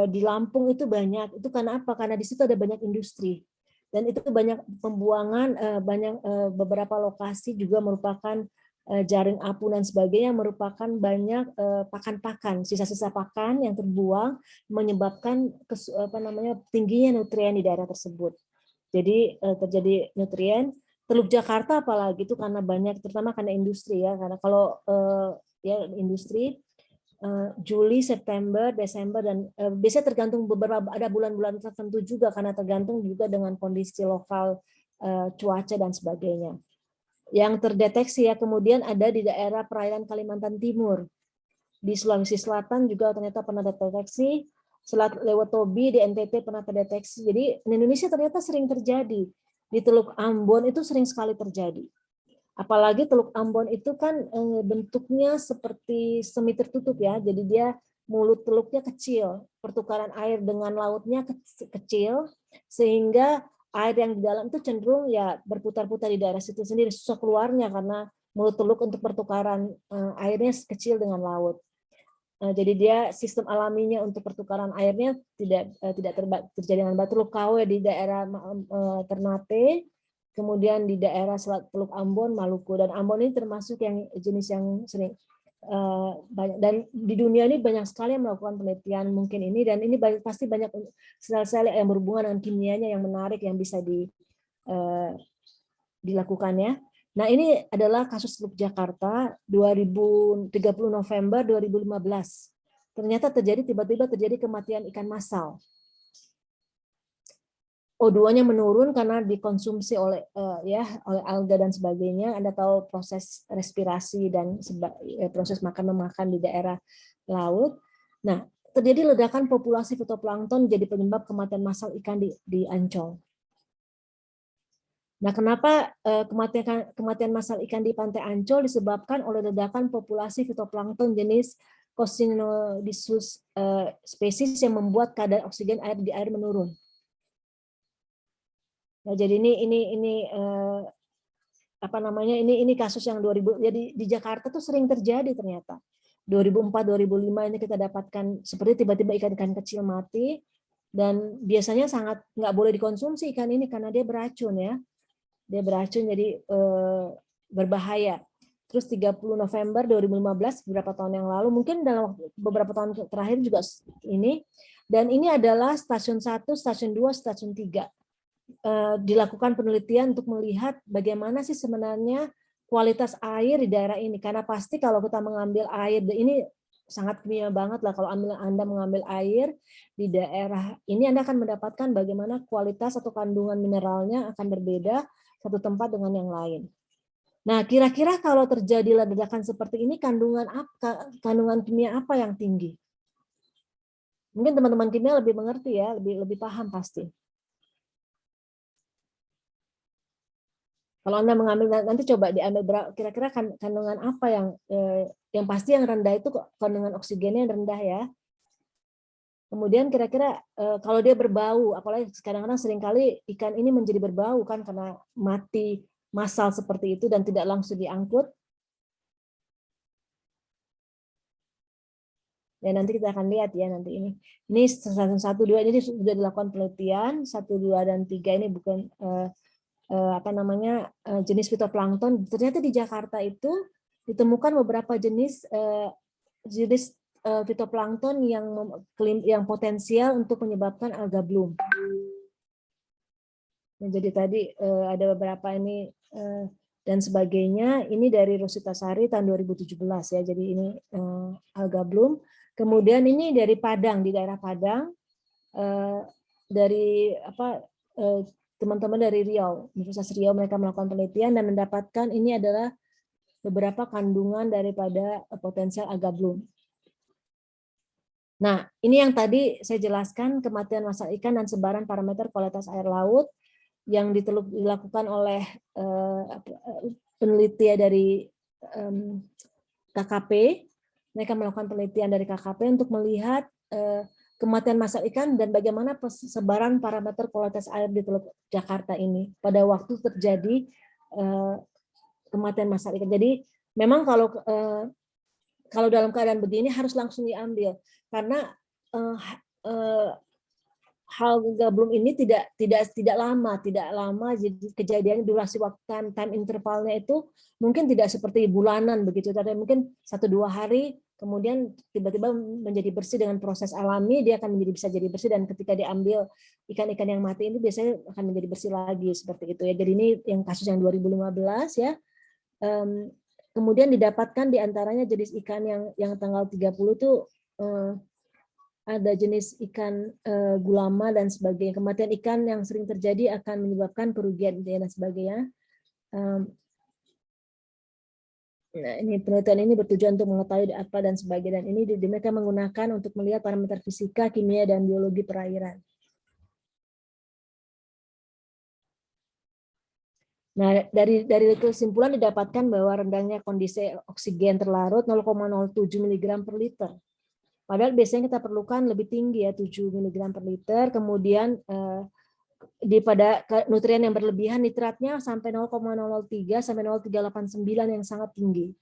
Di Lampung itu banyak. Itu karena apa? Karena di situ ada banyak industri dan itu banyak pembuangan, banyak beberapa lokasi juga merupakan jaring apung dan sebagainya, merupakan banyak pakan-pakan, sisa-sisa pakan yang terbuang menyebabkan tingginya nutrien di daerah tersebut. Jadi terjadi nutrien. Teluk Jakarta apalagi itu karena banyak, terutama karena industri ya, karena kalau ya industri Juli, September, Desember dan biasanya tergantung ada bulan-bulan tertentu juga karena tergantung juga dengan kondisi lokal cuaca dan sebagainya. Yang terdeteksi ya, kemudian ada di daerah perairan Kalimantan Timur, di Sulawesi Selatan juga ternyata pernah terdeteksi, Selat Lewotobi di NTT pernah terdeteksi. Jadi di Indonesia ternyata sering terjadi. Di Teluk Ambon itu sering sekali terjadi. Apalagi Teluk Ambon itu kan bentuknya seperti semi tertutup ya, jadi dia mulut teluknya kecil, pertukaran air dengan lautnya kecil, sehingga air yang di dalam itu cenderung ya berputar-putar di daerah situ sendiri, susah keluarnya karena mulut teluk untuk pertukaran airnya kecil dengan laut. Jadi dia sistem alaminya untuk pertukaran airnya tidak terjadi dengan batu. Teluk Kawe di daerah Ternate, kemudian di daerah Selat Teluk Ambon, Maluku, dan Ambon ini termasuk yang jenis yang sering banyak, dan di dunia ini banyak sekali yang melakukan penelitian mungkin ini, dan ini pasti banyak sel-sel yang berhubungan dengan kimianya yang menarik yang bisa dilakukan ya. Nah, ini adalah kasus Teluk Jakarta 30 November 2015. Ternyata tiba-tiba terjadi kematian ikan massal. O2-nya menurun karena dikonsumsi oleh alga dan sebagainya. Anda tahu proses respirasi dan proses makan-memakan di daerah laut. Nah, terjadi ledakan populasi fitoplankton jadi penyebab kematian massal ikan di Ancol. Nah, kenapa kematian massal ikan di Pantai Ancol disebabkan oleh ledakan populasi fitoplankton jenis Coscinodissus spesies yang membuat kadar oksigen di air menurun. Nah, jadi ini kasus yang 2000, jadi di Jakarta tuh sering terjadi ternyata. 2004-2005 ini kita dapatkan seperti tiba-tiba ikan-ikan kecil mati, dan biasanya sangat nggak boleh dikonsumsi ikan ini karena dia beracun ya. Dia beracun, jadi berbahaya. Terus 30 November 2015, beberapa tahun yang lalu, mungkin dalam beberapa tahun terakhir juga ini, dan ini adalah stasiun 1, stasiun 2, stasiun 3. Dilakukan penelitian untuk melihat bagaimana sih sebenarnya kualitas air di daerah ini, karena pasti kalau kita mengambil air ini sangat kimia banget lah. Kalau Anda mengambil air di daerah ini, Anda akan mendapatkan bagaimana kualitas atau kandungan mineralnya akan berbeda satu tempat dengan yang lain. Nah, kira-kira kalau terjadi ledakan seperti ini, kandungan kimia apa yang tinggi? Mungkin teman-teman kimia lebih mengerti ya, lebih paham pasti. Kalau Anda mengambil, nanti coba diambil kira-kira kandungan apa yang pasti yang rendah itu kandungan oksigennya yang rendah ya. Kemudian kira-kira kalau dia berbau, apalagi kadang-kadang seringkali ikan ini menjadi berbau kan karena mati massal seperti itu dan tidak langsung diangkut. Ya nanti kita akan lihat ya nanti ini. Ini 1, 2 ini sudah dilakukan penelitian, 1, 2 dan 3 ini bukan jenis fitoplankton. Ternyata di Jakarta itu ditemukan beberapa jenis fitoplankton yang potensial untuk menyebabkan alga bloom. Nah, jadi tadi ada beberapa ini dan sebagainya. Ini dari Rosita Sari tahun 2017 ya. Jadi ini alga bloom. Kemudian ini dari Padang, di daerah Padang, dari teman-teman dari Riau, Universitas Riau, mereka melakukan penelitian dan mendapatkan ini adalah beberapa kandungan daripada potensial alga bloom. Nah, ini yang tadi saya jelaskan, kematian massal ikan dan sebaran parameter kualitas air laut yang dilakukan oleh peneliti dari KKP. Mereka melakukan penelitian dari KKP untuk melihat kematian massal ikan dan bagaimana sebaran parameter kualitas air di Teluk Jakarta ini pada waktu terjadi kematian massal ikan. Jadi memang kalau dalam keadaan begini harus langsung diambil karena alga bloom ini tidak lama, jadi kejadian durasi waktu time intervalnya itu mungkin tidak seperti bulanan begitu, tapi mungkin 1-2 hari kemudian tiba-tiba menjadi bersih dengan proses alami, dia akan bisa jadi bersih dan ketika diambil ikan-ikan yang mati ini biasanya akan menjadi bersih lagi seperti itu ya. Jadi ini yang kasus yang 2015 ya. Kemudian didapatkan diantaranya jenis ikan yang tanggal 30 itu ada jenis ikan gulama dan sebagainya. Kematian ikan yang sering terjadi akan menyebabkan kerugian dan sebagainya. Nah, ini penelitian ini bertujuan untuk mengetahui apa dan sebagainya. Dan ini mereka menggunakan untuk melihat parameter fisika, kimia, dan biologi perairan. Nah, dari kesimpulan didapatkan bahwa rendahnya kondisi oksigen terlarut 0,07 mg per liter. Padahal biasanya kita perlukan lebih tinggi ya 7 mg per liter. Kemudian pada nutrien yang berlebihan nitratnya sampai 0,003 sampai 0,389 yang sangat tinggi.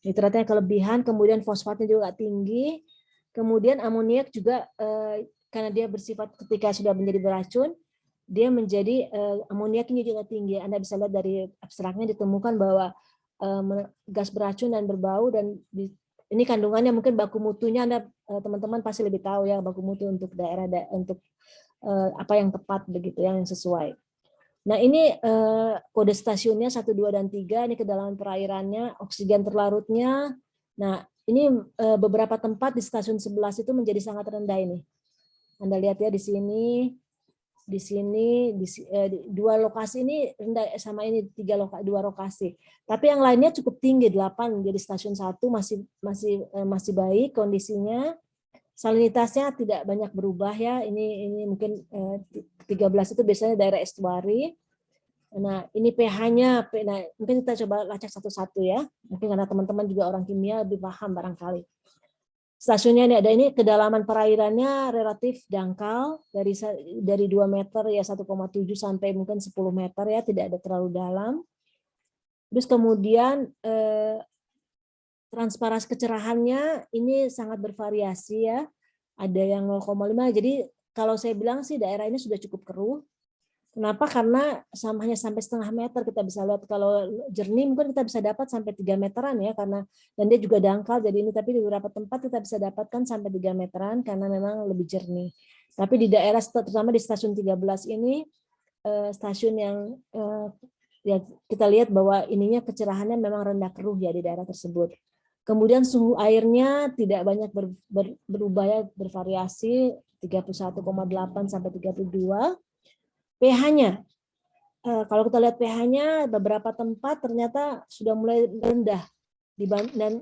Nitratnya kelebihan, kemudian fosfatnya juga tinggi. Kemudian amoniak juga karena dia bersifat ketika sudah menjadi beracun, dia menjadi amoniaknya juga tinggi. Anda bisa lihat dari abstraknya ditemukan bahwa gas beracun dan berbau dan ini kandungannya mungkin baku mutunya Anda teman-teman pasti lebih tahu ya baku mutu untuk daerah untuk apa yang tepat begitu yang sesuai. Nah, ini kode stasiunnya 1, 2 dan 3 ini kedalaman perairannya, oksigen terlarutnya. Nah, ini beberapa tempat di stasiun 11 itu menjadi sangat rendah ini. Anda lihat ya di sini dua lokasi ini rendah sama ini 2 lokasi. Tapi yang lainnya cukup tinggi 8. Jadi stasiun 1 masih baik kondisinya. Salinitasnya tidak banyak berubah ya. Ini mungkin 13 itu biasanya daerah estuari. Nah, ini pH-nya. Nah, mungkin kita coba lacak satu-satu ya. Mungkin karena teman-teman juga orang kimia lebih paham barangkali. Stasiunnya ini ada, ini kedalaman perairannya relatif dangkal dari 2 meter ya 1,7 sampai mungkin 10 meter ya, tidak ada terlalu dalam. Terus kemudian transparansi kecerahannya ini sangat bervariasi ya. Ada yang 0,5. Jadi kalau saya bilang sih daerah ini sudah cukup keruh. Kenapa? Karena hanya sampai setengah meter kita bisa lihat. Kalau jernih mungkin kita bisa dapat sampai 3 meteran ya, karena dan dia juga dangkal jadi ini, tapi di beberapa tempat kita bisa dapatkan sampai 3 meteran karena memang lebih jernih. Tapi di daerah terutama di stasiun 13 ini stasiun yang ya kita lihat bahwa ininya kecerahannya memang rendah keruh ya di daerah tersebut. Kemudian suhu airnya tidak banyak berubah ya, bervariasi 31,8 sampai 32. pH-nya, kalau kita lihat pH-nya beberapa tempat ternyata sudah mulai rendah. Dan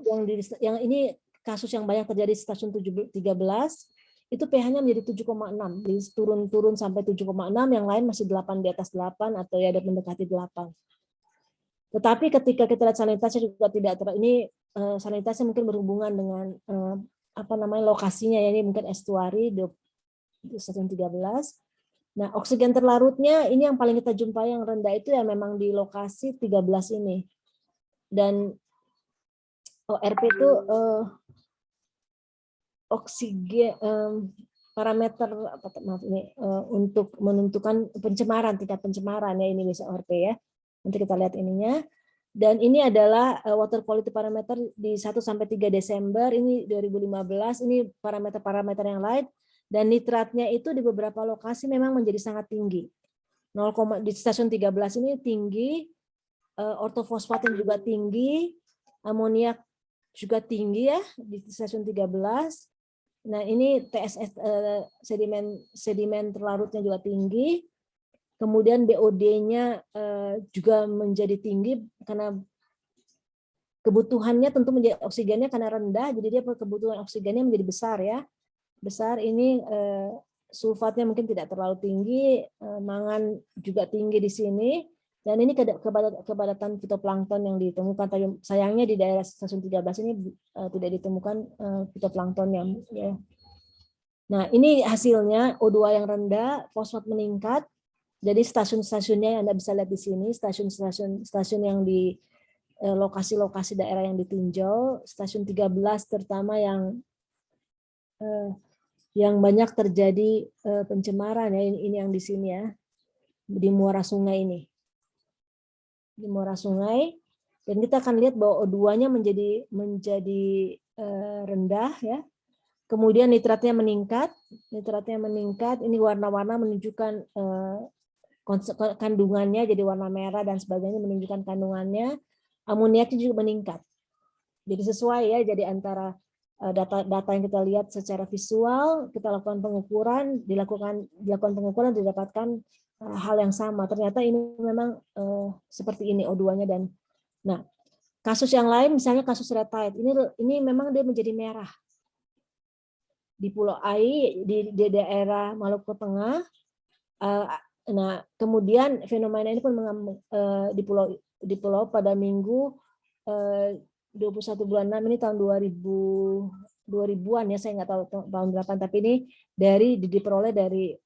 yang ini kasus yang banyak terjadi di stasiun 13 itu pH-nya menjadi 7,6. Jadi turun sampai 7,6, yang lain masih 8, di atas 8 atau ya ada mendekati 8. Tetapi ketika kita lihat sanitasi juga tidak ini sanitasi mungkin berhubungan dengan lokasinya ya, ini mungkin estuari di stasiun 13. Nah, oksigen terlarutnya ini yang paling kita jumpai yang rendah itu ya memang di lokasi 13 ini. Dan ORP itu oksigen parameter untuk menentukan pencemaran, tingkat pencemaran ya, ini bisa ORP ya. Nanti kita lihat ininya. Dan ini adalah water quality parameter di 1 sampai 3 Desember ini 2015, ini parameter-parameter yang lain. Dan nitratnya itu di beberapa lokasi memang menjadi sangat tinggi. 0, di stasiun 13 ini tinggi, ortofosfatin juga tinggi, amoniak juga tinggi ya di stasiun 13. Nah, ini TSS sedimen terlarutnya juga tinggi. Kemudian BOD-nya juga menjadi tinggi karena kebutuhannya tentu menjadi oksigennya karena rendah, jadi dia kebutuhan oksigennya menjadi besar ya. Besar ini sulfatnya mungkin tidak terlalu tinggi, mangan juga tinggi di sini, dan ini kepadatan fitoplankton yang ditemukan. Tapi sayangnya di daerah stasiun 13 ini tidak ditemukan fitoplankton yang ya. Nah, ini hasilnya O2 yang rendah, fosfat meningkat. Jadi stasiun-stasiunnya yang Anda bisa lihat di sini, stasiun yang di lokasi-lokasi daerah yang ditinjau, stasiun 13 terutama yang banyak terjadi pencemaran ya, ini yang di sini ya, di muara sungai ini. Di muara sungai, dan kita akan lihat bahwa O2-nya menjadi rendah ya. Kemudian nitratnya meningkat, ini warna-warna menunjukkan kandungannya, jadi warna merah dan sebagainya menunjukkan kandungannya. Amoniaknya juga meningkat. Jadi sesuai ya, jadi antara data yang kita lihat secara visual, kita lakukan pengukuran, dilakukan pengukuran, didapatkan hal yang sama. Ternyata ini memang seperti ini O2-nya. Dan nah, kasus yang lain misalnya kasus red tide, ini memang dia menjadi merah di Pulau Ai, di daerah Maluku Tengah. Nah, kemudian fenomena ini pun di pulau pada minggu 21 bulan 6 ini tahun 2000-an ya, saya nggak tahu tahun berapa, tapi ini diperoleh dari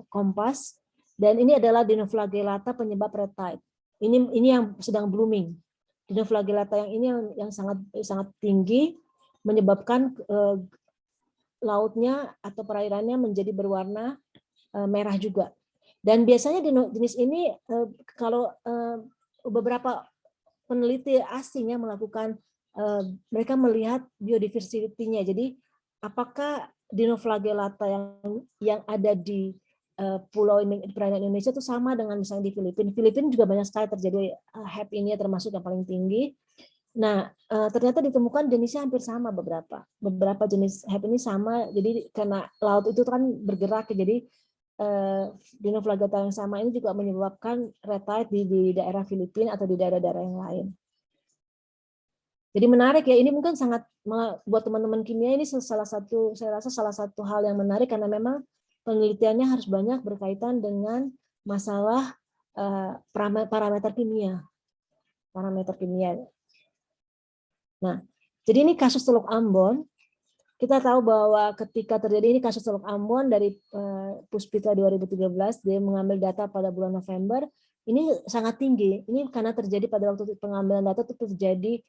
Kompas, dan ini adalah Dinoflagellata penyebab red tide. Ini yang sedang blooming. Dinoflagellata yang ini yang sangat tinggi menyebabkan lautnya atau perairannya menjadi berwarna merah juga. Dan biasanya jenis ini kalau beberapa peneliti asing yang melakukan, mereka melihat biodiversity-nya. Jadi apakah Dinoflagellata yang ada di pulau perairan Indonesia itu sama dengan misalnya di Filipina. Filipina juga banyak sekali terjadi HEP ini termasuk yang paling tinggi. Nah, ternyata ditemukan jenisnya hampir sama beberapa jenis HEP ini sama. Jadi karena laut itu kan bergerak, jadi Dinoflagellata yang sama ini juga menyebabkan red tide di daerah Filipina atau di daerah-daerah yang lain. Jadi menarik ya, ini mungkin sangat buat teman-teman kimia ini saya rasa salah satu hal yang menarik karena memang penelitiannya harus banyak berkaitan dengan masalah parameter kimia. Nah, jadi ini kasus Teluk Ambon. Kita tahu bahwa ketika terjadi ini kasus Teluk Ambon dari Puspita 2013, dia mengambil data pada bulan November, ini sangat tinggi. Ini karena terjadi pada waktu pengambilan data itu terjadi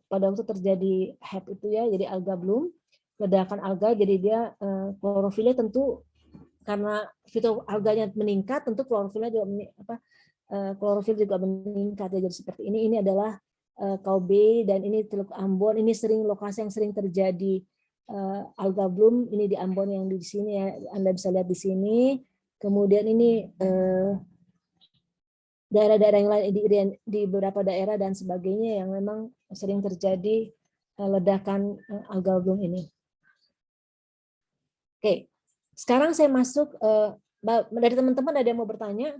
pada waktu terjadi HEP itu ya, jadi alga bloom, ledakan alga, jadi dia klorofilnya tentu karena fitoalganya meningkat, tentu klorofilnya juga klorofil juga meningkat ya, jadi seperti ini. Ini adalah Kaubei dan ini Teluk Ambon. Ini lokasi yang sering terjadi alga bloom, ini di Ambon yang di sini ya, Anda bisa lihat di sini. Kemudian ini daerah-daerah yang lain di beberapa daerah dan sebagainya yang memang sering terjadi ledakan algal bloom ini. Oke, sekarang saya masuk dari teman-teman ada yang mau bertanya?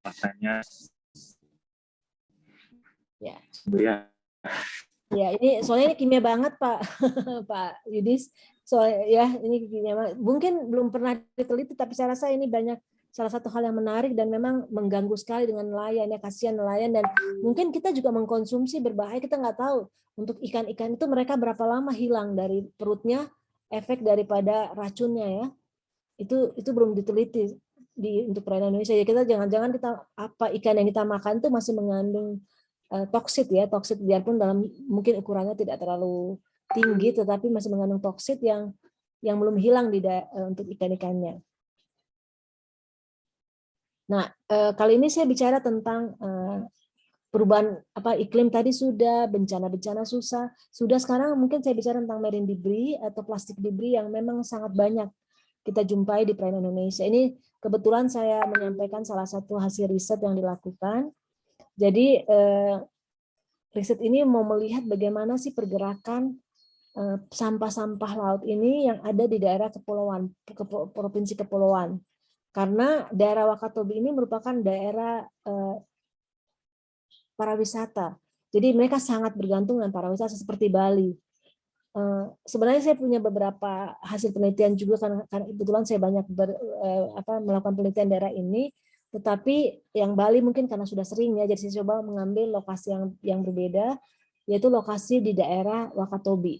Rasanya Ya. ya. Ya, ini soalnya ini kimia banget Pak Pak Yudis. Soalnya ya ini kimia. Mungkin belum pernah diteliti, tapi saya rasa ini banyak salah satu hal yang menarik dan memang mengganggu sekali dengan nelayan ya, kasihan nelayan, dan mungkin kita juga mengkonsumsi berbahaya, kita nggak tahu untuk ikan-ikan itu mereka berapa lama hilang dari perutnya efek daripada racunnya ya. Itu belum diteliti untuk perairan Indonesia. Ya kita jangan-jangan kita apa ikan yang kita makan itu masih mengandung toksit ya, toksit biarpun dalam mungkin ukurannya tidak terlalu tinggi tetapi masih mengandung toksit yang belum hilang untuk ikan-ikannya. Nah, kali ini saya bicara tentang perubahan iklim tadi sudah, bencana-bencana sudah, sekarang mungkin saya bicara tentang marine debris atau plastik debris yang memang sangat banyak kita jumpai di perairan Indonesia. Ini kebetulan saya menyampaikan salah satu hasil riset yang dilakukan. Jadi riset ini mau melihat bagaimana sih pergerakan sampah-sampah laut ini yang ada di daerah kepulauan, provinsi kepulauan. Karena daerah Wakatobi ini merupakan daerah pariwisata. Jadi mereka sangat bergantung dengan pariwisata seperti Bali. Sebenarnya saya punya beberapa hasil penelitian juga karena kebetulan saya banyak melakukan penelitian daerah ini. Tetapi yang Bali mungkin karena sudah sering ya, jadi saya coba mengambil lokasi yang berbeda, yaitu lokasi di daerah Wakatobi.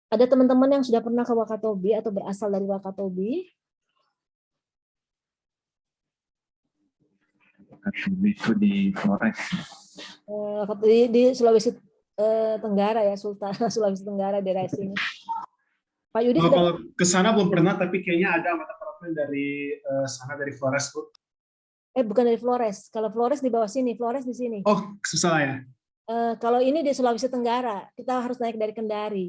Ada teman-teman yang sudah pernah ke Wakatobi atau berasal dari Wakatobi? Wakatobi itu di Flores. Di Sulawesi Tenggara ya, Sulawesi Tenggara daerah sini. Pak Yudi sudah Kalau ke sana belum pernah, tapi kayaknya ada mata profil dari sana, dari Flores, Bu. bukan dari Flores. Kalau Flores di bawah sini, Flores di sini. Oh, susah ya. Kalau ini di Sulawesi Tenggara, kita harus naik dari Kendari.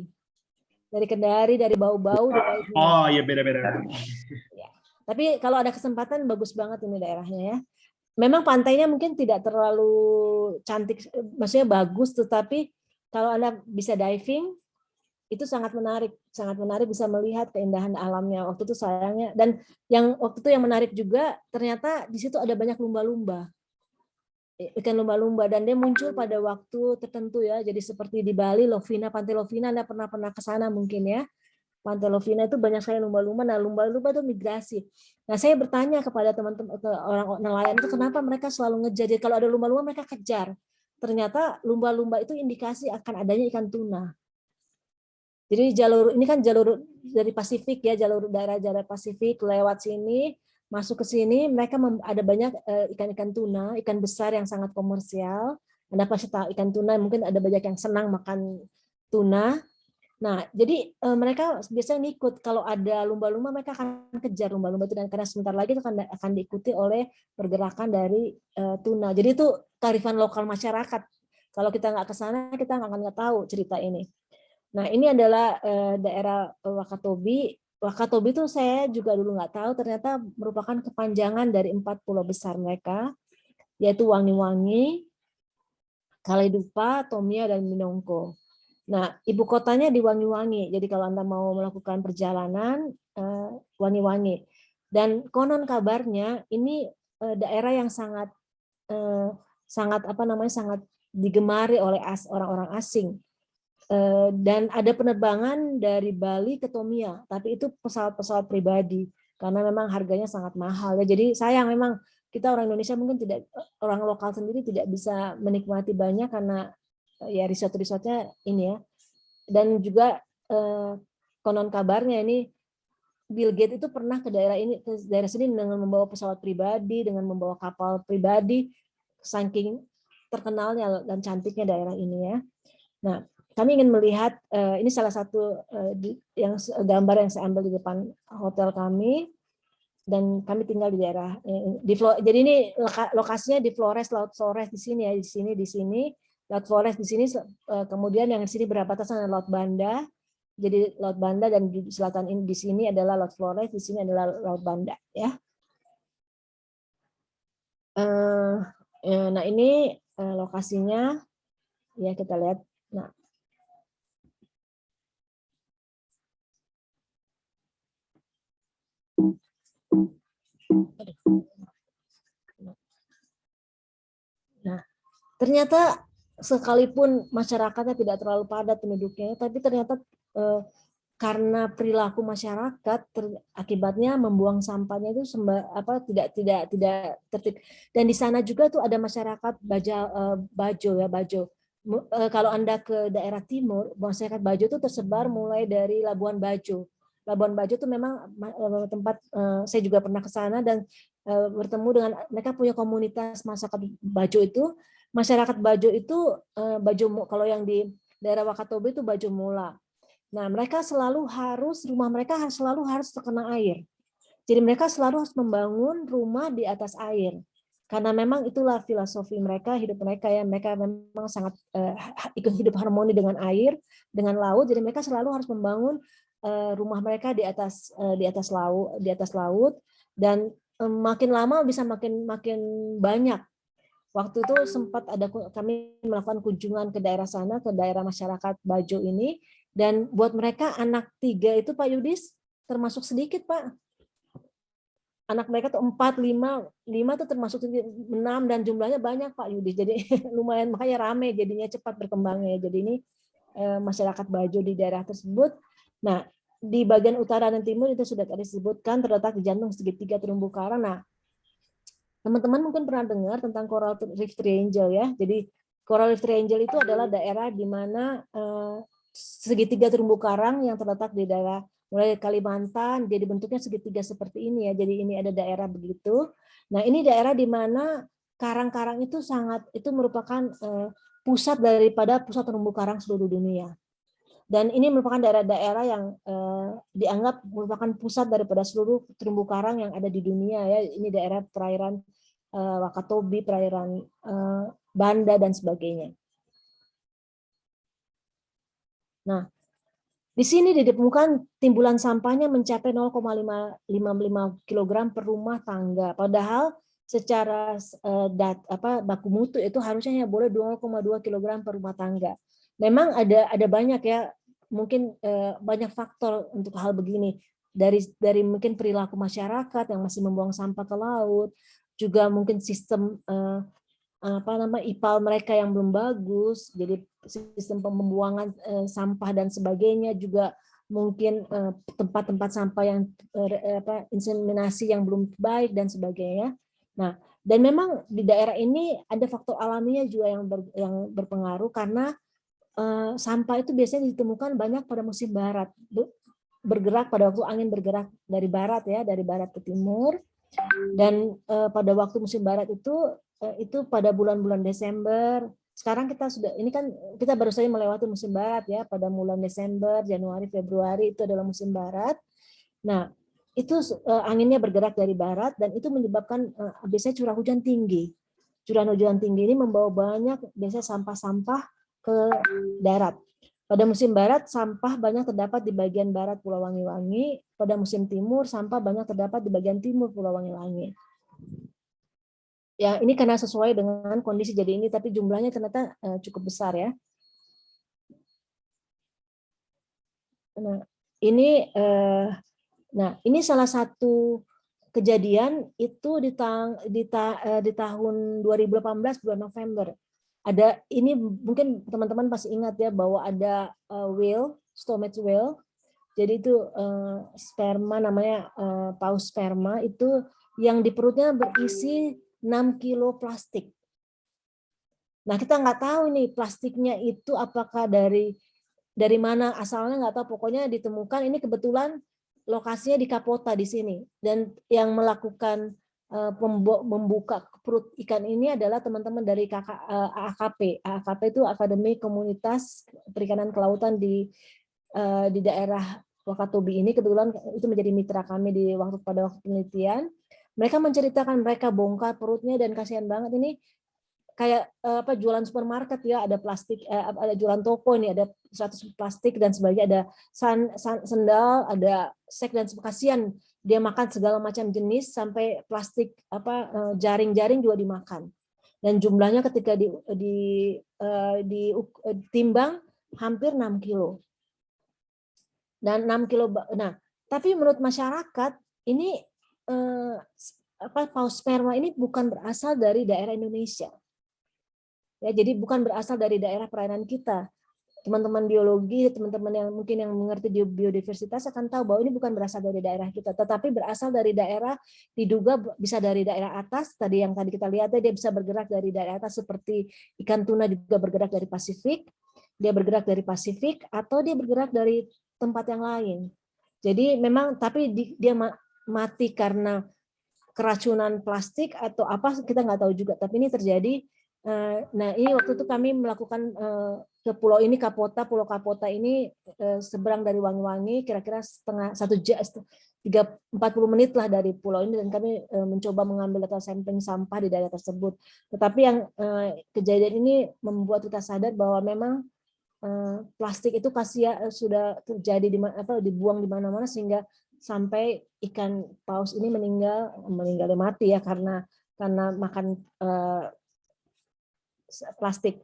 Dari Kendari, dari Bau-Bau. Oh, iya beda-beda. Ya. Tapi kalau ada kesempatan, bagus banget ini daerahnya ya. Memang pantainya mungkin tidak terlalu cantik, maksudnya bagus, tetapi kalau Anda bisa diving, itu sangat menarik bisa melihat keindahan alamnya. Waktu itu sayangnya, dan yang waktu itu yang menarik juga ternyata di situ ada banyak lumba-lumba, ikan lumba-lumba, dan dia muncul pada waktu tertentu ya. Jadi seperti di Bali, Lovina, Pantai Lovina, Anda pernah ke sana mungkin ya. Pantai Lovina itu banyak sekali lumba-lumba. Nah, lumba-lumba itu migrasi. Nah, saya bertanya kepada teman-teman orang nelayan itu kenapa mereka selalu ngejar. Jadi kalau ada lumba-lumba mereka kejar. Ternyata lumba-lumba itu indikasi akan adanya ikan tuna. Jadi jalur ini kan jalur dari Pasifik ya, jalur daerah Pasifik lewat sini, masuk ke sini, mereka ada banyak ikan-ikan tuna, ikan besar yang sangat komersial. Anda pasti tahu ikan tuna, mungkin ada banyak yang senang makan tuna. Nah, jadi mereka biasanya ngikut kalau ada lumba-lumba mereka akan kejar lumba-lumba itu, dan karena sebentar lagi itu akan diikuti oleh pergerakan dari tuna. Jadi itu kearifan lokal masyarakat. Kalau kita nggak ke sana kita nggak tahu cerita ini. Nah, ini adalah daerah Wakatobi. Wakatobi itu saya juga dulu nggak tahu, ternyata merupakan kepanjangan dari 4 pulau besar mereka, yaitu Wangi-Wangi, Kaledupa, Tomia, dan Minongko. Nah, ibu kotanya di Wangi-Wangi. Jadi kalau Anda mau melakukan perjalanan, Wangi-Wangi. Dan konon kabarnya ini daerah yang sangat digemari oleh orang-orang asing. Dan ada penerbangan dari Bali ke Tomia, tapi itu pesawat-pesawat pribadi karena memang harganya sangat mahal ya. Jadi sayang memang kita orang Indonesia mungkin orang lokal sendiri tidak bisa menikmati banyak karena ya resort-resortnya ini ya. Dan juga konon kabarnya ini Bill Gates itu pernah ke daerah sini dengan membawa pesawat pribadi, dengan membawa kapal pribadi, saking terkenalnya dan cantiknya daerah ini ya. Nah, kami ingin melihat ini salah satu gambar yang saya ambil di depan hotel kami, dan kami tinggal di daerah jadi ini lokasinya di Flores, Laut Flores di sini ya, di sini Laut Flores di sini, kemudian yang di sini berbatasan dengan Laut Banda. Jadi Laut Banda, dan di selatan ini di sini adalah Laut Flores, di sini adalah Laut Banda ya. Nah, ini lokasinya. Ya, kita lihat. Nah, ternyata sekalipun masyarakatnya tidak terlalu padat penduduknya, tapi ternyata karena perilaku masyarakat akibatnya membuang sampahnya itu tidak tertib. Dan di sana juga tuh ada masyarakat Bajo ya, Bajo. Kalau Anda ke daerah timur, masyarakat Bajo itu tersebar mulai dari Labuan Bajo. Labuan Bajo itu memang tempat saya juga pernah ke sana dan bertemu dengan mereka punya komunitas masyarakat Bajo itu. Masyarakat Bajo itu kalau yang di daerah Wakatobi itu Bajo Mula. Nah, mereka rumah mereka selalu harus terkena air. Jadi mereka selalu harus membangun rumah di atas air. Karena memang itulah filosofi mereka, hidup mereka ya. Mereka memang sangat ikut hidup harmoni dengan air, dengan laut. Jadi mereka selalu harus membangun rumah mereka di atas laut dan makin lama bisa makin banyak. Waktu itu sempat kami melakukan kunjungan ke daerah sana, ke daerah masyarakat Bajo ini, dan buat mereka anak 3 itu Pak Yudis termasuk sedikit Pak. Anak mereka tuh 4, 5 tuh termasuk 6 dan jumlahnya banyak Pak Yudis. Jadi lumayan, makanya rame jadinya, cepat berkembangnya. Jadi ini masyarakat Bajo di daerah tersebut. Nah, di bagian utara dan timur itu sudah tadi disebutkan terletak di jantung segitiga terumbu karang. Nah, teman-teman mungkin pernah dengar tentang Coral Reef Triangle ya. Jadi Coral Reef Triangle itu adalah daerah di mana segitiga terumbu karang yang terletak di daerah mulai Kalimantan, jadi bentuknya segitiga seperti ini ya. Jadi ini ada daerah begitu. Nah, ini daerah di mana karang-karang itu merupakan pusat daripada pusat terumbu karang seluruh dunia. Dan ini merupakan daerah-daerah yang dianggap merupakan pusat daripada seluruh terumbu karang yang ada di dunia ya. Ini daerah perairan Wakatobi, perairan Banda dan sebagainya. Nah, di sini ditemukan timbulan sampahnya mencapai 0,55 kg per rumah tangga. Padahal secara baku mutu itu harusnya boleh 2,2 kg per rumah tangga. Memang ada banyak ya, mungkin banyak faktor untuk hal begini, dari mungkin perilaku masyarakat yang masih membuang sampah ke laut, juga mungkin sistem IPAL mereka yang belum bagus, jadi sistem pembuangan sampah dan sebagainya, juga mungkin tempat-tempat sampah yang inseminasi yang belum baik dan sebagainya. Nah, dan memang di daerah ini ada faktor alaminya juga yang berpengaruh, karena sampah itu biasanya ditemukan banyak pada musim barat, bergerak pada waktu angin bergerak dari barat ya, dari barat ke timur. Dan pada waktu musim barat itu pada bulan-bulan Desember. Sekarang kita baru saja melewati musim barat ya, pada bulan Desember, Januari, Februari itu adalah musim barat. Nah, itu anginnya bergerak dari barat dan itu menyebabkan biasanya curah hujan tinggi. Curah hujan tinggi ini membawa banyak biasanya sampah-sampah ke darat. Pada musim barat, sampah banyak terdapat di bagian barat Pulau Wangi-Wangi. Pada musim timur, sampah banyak terdapat di bagian timur Pulau Wangi-Wangi. Ya, ini karena sesuai dengan kondisi jadi ini, tapi jumlahnya ternyata cukup besar ya. Nah, ini salah satu kejadian itu di tahun 2018 bulan November. Ini mungkin teman-teman pasti ingat ya, bahwa ada stomach whale. Jadi itu sperma, namanya paus sperma, itu yang di perutnya berisi 6 kilo plastik. Nah, kita nggak tahu nih plastiknya itu apakah dari mana asalnya, nggak tahu. Pokoknya ditemukan, ini kebetulan lokasinya di Kapota di sini, dan yang melakukan membuka perut ikan ini adalah teman-teman dari AAKP. AAKP itu Akademi Komunitas Perikanan Kelautan di daerah Wakatobi ini. Kebetulan itu menjadi mitra kami pada waktu penelitian. Mereka menceritakan mereka bongkar perutnya dan kasihan banget, ini kayak jualan supermarket ya, ada plastik, ada jualan toko ini, ada 100 plastik dan sebagainya, ada sendal, ada sek dan kasihan, dia makan segala macam jenis sampai plastik jaring-jaring juga dimakan. Dan jumlahnya ketika ditimbang hampir 6 kilo. Dan 6 kilo. Nah, tapi menurut masyarakat ini paus sperma ini bukan berasal dari daerah Indonesia. Ya, jadi bukan berasal dari daerah perairan kita. Teman-teman biologi, teman-teman yang mungkin yang mengerti biodiversitas akan tahu bahwa ini bukan berasal dari daerah kita, tetapi berasal dari daerah, diduga bisa dari daerah atas, tadi kita lihat dia bisa bergerak dari daerah atas seperti ikan tuna juga bergerak dari Pasifik, dia bergerak dari Pasifik atau dia bergerak dari tempat yang lain. Jadi memang tapi dia mati karena keracunan plastik atau apa kita nggak tahu juga, tapi ini terjadi. Nah, ini waktu itu kami melakukan ke pulau ini, Pulau Kapota ini seberang dari Wangi-Wangi, kira-kira 40 menit lah dari pulau ini, dan kami mencoba mengambil data sampling sampah di daerah tersebut. Tetapi yang kejadian ini membuat kita sadar bahwa memang plastik itu sudah terjadi dibuang di mana-mana sehingga sampai ikan paus ini meninggal mati ya karena makan plastik.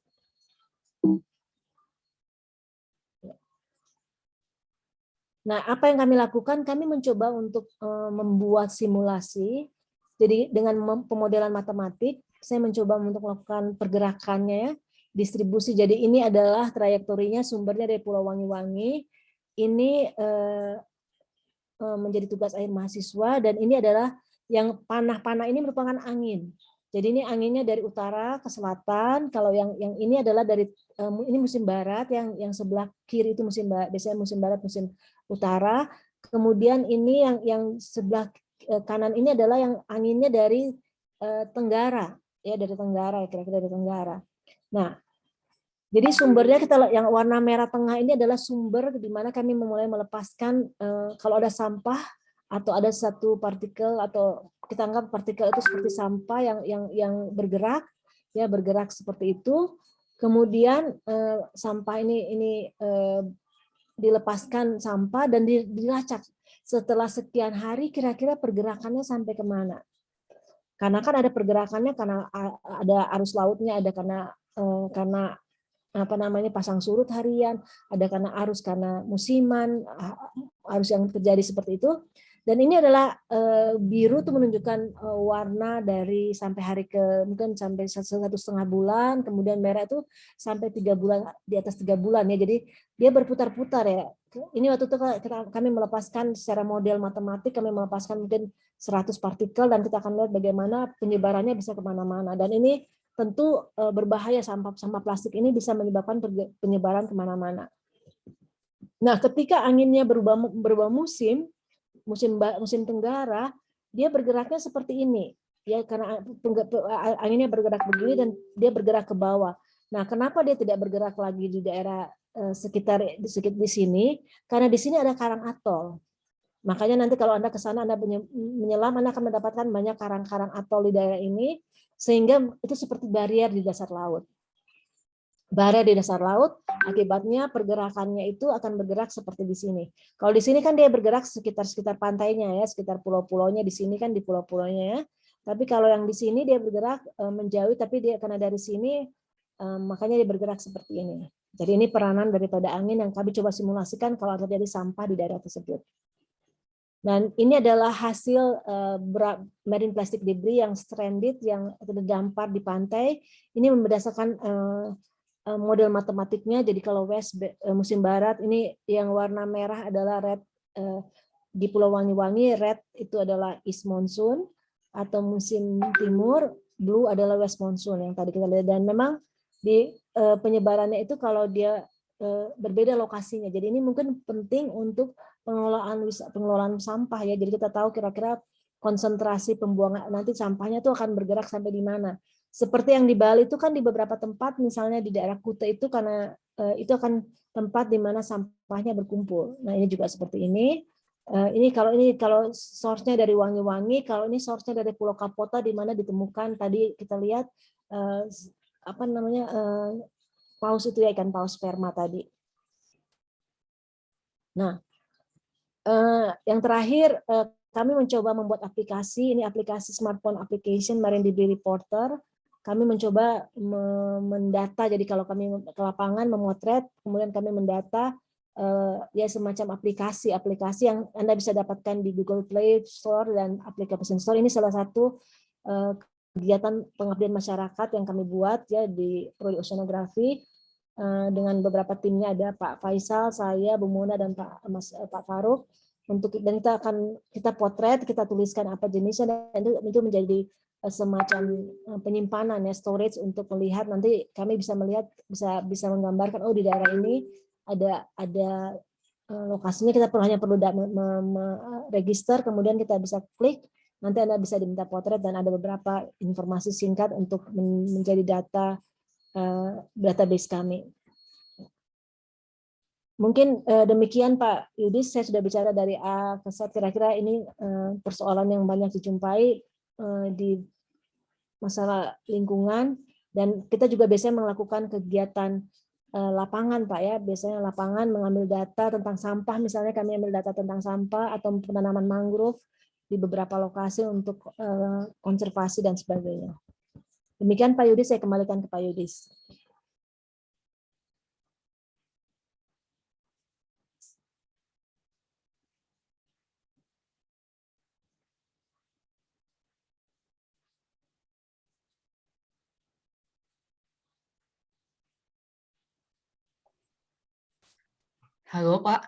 Nah, apa yang kami lakukan? Kami mencoba untuk membuat simulasi. Jadi dengan pemodelan matematik, saya mencoba untuk melakukan pergerakannya, distribusi. Jadi ini adalah trayektorinya, sumbernya dari Pulau Wangi-Wangi. Ini menjadi tugas akhir mahasiswa, dan ini adalah yang panah-panah ini merupakan angin. Jadi ini anginnya dari utara ke selatan. Kalau yang ini adalah dari ini musim barat, yang sebelah kiri itu musim barat, biasanya musim barat, musim utara. Kemudian ini yang sebelah kanan ini adalah yang anginnya dari tenggara, ya dari tenggara, kira-kira dari tenggara. Nah, jadi sumbernya yang warna merah tengah ini adalah sumber di mana kami mulai melepaskan kalau ada sampah atau ada satu partikel, atau kita anggap partikel itu seperti sampah yang bergerak, ya bergerak seperti itu. Kemudian sampah ini dilepaskan sampah dan dilacak setelah sekian hari kira-kira pergerakannya sampai kemana. Karena kan ada pergerakannya karena ada arus lautnya, ada karena pasang surut harian, ada karena musiman, arus yang terjadi seperti itu. Dan ini adalah biru itu menunjukkan warna dari sampai hari mungkin sampai 1,5 bulan, kemudian merah itu sampai 3 bulan, di atas 3 bulan ya. Jadi dia berputar-putar ya. Ini waktu itu kami melepaskan secara model matematik, kami melepaskan mungkin 100 partikel, dan kita akan lihat bagaimana penyebarannya bisa kemana-mana. Dan ini tentu berbahaya, sampah plastik ini bisa menyebabkan penyebaran kemana-mana. Nah, ketika anginnya berubah musim tenggara, dia bergeraknya seperti ini, ya karena anginnya bergerak begini dan dia bergerak ke bawah. Nah, kenapa dia tidak bergerak lagi di daerah sekitar di sini? Karena di sini ada karang atol. Makanya nanti kalau Anda ke sana, Anda menyelam, Anda akan mendapatkan banyak karang-karang atol di daerah ini, sehingga itu seperti barier di dasar laut. Barier di dasar laut, akibatnya pergerakannya itu akan bergerak seperti di sini. Kalau di sini kan dia bergerak sekitar pantainya ya, sekitar pulau-pulaunya, di sini kan di pulau-pulaunya ya. Tapi kalau yang di sini dia bergerak menjauh, tapi dia karena dari sini makanya dia bergerak seperti ini. Jadi ini peranan daripada angin yang kami coba simulasikan kalau terjadi sampah di daerah tersebut. Dan ini adalah hasil marine plastic debris yang stranded, yang terdampar di pantai. Ini berdasarkan model matematiknya. Jadi kalau musim barat, ini yang warna merah adalah red di Pulau Wangi-Wangi, red itu adalah east monsoon atau musim timur, blue adalah west monsoon yang tadi kita lihat. Dan memang di penyebarannya itu kalau dia berbeda lokasinya. Jadi ini mungkin penting untuk pengelolaan sampah ya. Jadi kita tahu kira-kira konsentrasi pembuangan nanti sampahnya itu akan bergerak sampai di mana. Seperti yang di Bali itu kan di beberapa tempat, misalnya di daerah Kuta itu karena itu akan tempat di mana sampahnya berkumpul. Nah, ini juga seperti ini. Ini kalau source-nya dari Wangi-Wangi, kalau ini source-nya dari Pulau Kapota di mana ditemukan tadi kita lihat paus itu ya, ikan paus sperma tadi. Nah, yang terakhir kami mencoba membuat aplikasi, ini aplikasi smartphone application Marine Debris Reporter. kami mencoba mendata. Jadi kalau kami ke lapangan memotret, kemudian kami mendata ya semacam aplikasi yang Anda bisa dapatkan di Google Play Store dan Application Store. Ini salah satu kegiatan pengabdian masyarakat yang kami buat ya di Prodi Oceanografi dengan beberapa timnya, ada Pak Faisal, saya, Bu Mona, dan Pak Faruk. Dan kita potret, kita tuliskan apa jenisnya, dan itu menjadi semacam penyimpanan ya, storage, untuk melihat, nanti kami bisa melihat, bisa menggambarkan, oh di daerah ini ada lokasinya, kita hanya perlu register, kemudian kita bisa klik, nanti Anda bisa diminta potret, dan ada beberapa informasi singkat untuk menjadi database kami. Mungkin demikian Pak Yudis, saya sudah bicara dari A ke Z, kira-kira ini persoalan yang banyak dijumpai di masalah lingkungan, dan kita juga biasanya melakukan kegiatan lapangan Pak ya, biasanya lapangan mengambil data tentang sampah, misalnya kami ambil data tentang sampah atau penanaman mangrove di beberapa lokasi untuk konservasi dan sebagainya. Demikian Pak Yudis, saya kembalikan ke Pak Yudis. Halo Pak,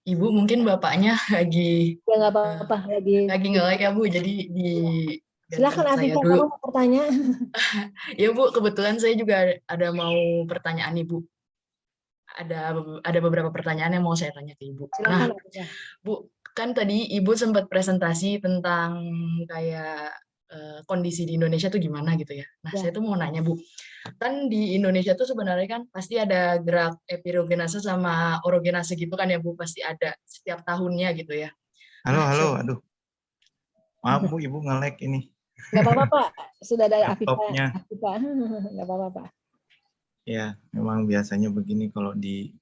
Ibu mungkin bapaknya lagi Ya nggak apa-apa, lagi nge-like ya Bu, jadi di silakan saya Afifah, dulu. kamu mau bertanya? Ya Bu, kebetulan saya juga ada mau pertanyaan Ibu. Ada beberapa pertanyaan yang mau saya tanya ke Ibu. Nah, Silakan Afifah. Bu, kan tadi Ibu sempat presentasi tentang kayak kondisi di Indonesia tuh gimana gitu ya. Nah, Ya. saya tuh mau nanya Bu, kan di Indonesia tuh sebenarnya kan pasti ada gerak epirogenase sama orogenase gitu kan ya Bu, pasti ada setiap tahunnya gitu ya. Halo, Nah, aduh. Maaf Bu, Ibu nge-lag ini. Nggak apa-apa Pak, sudah ada Afifah. Laptopnya. Nggak apa-apa Pak. Ya, memang biasanya begini kalau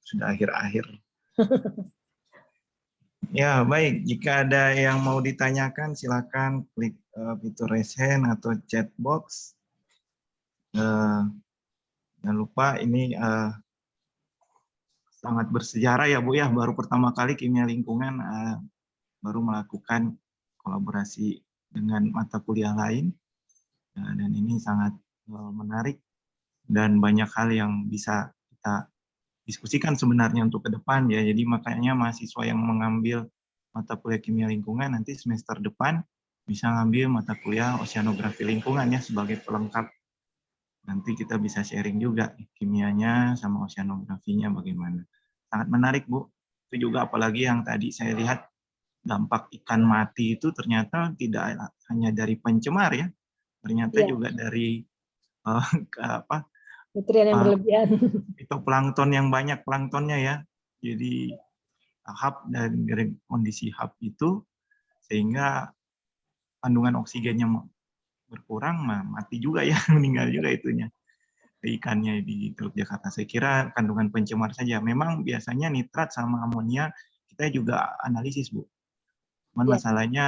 sudah akhir-akhir. Ya, baik. Jika ada yang mau ditanyakan, silakan klik fitur raise hand atau chat box. Jangan lupa ini sangat bersejarah ya Bu ya. Baru pertama kali kimia lingkungan baru melakukan kolaborasi dengan mata kuliah lain. Dan ini sangat menarik dan banyak hal yang bisa kita diskusikan sebenarnya untuk ke depan ya. Jadi makanya mahasiswa yang mengambil mata kuliah kimia lingkungan nanti semester depan bisa ngambil mata kuliah oceanografi lingkungan ya sebagai pelengkap. Nanti kita bisa sharing juga kimianya sama oceanografinya bagaimana. Sangat menarik Bu. Itu juga apalagi yang tadi saya lihat dampak ikan mati itu ternyata tidak hanya dari pencemar ya. Ternyata Ya. juga dari Nutrien yang berlebihan. Fitoplankton yang banyak planktonnya ya. Jadi hab dan kondisi hab itu sehingga kandungan oksigennya berkurang, mati juga ya, meninggal juga itunya ikannya di Teluk Jakarta. Saya kira kandungan pencemar saja. Memang biasanya nitrat sama amonia kita juga analisis Bu. Cuman Ya. masalahnya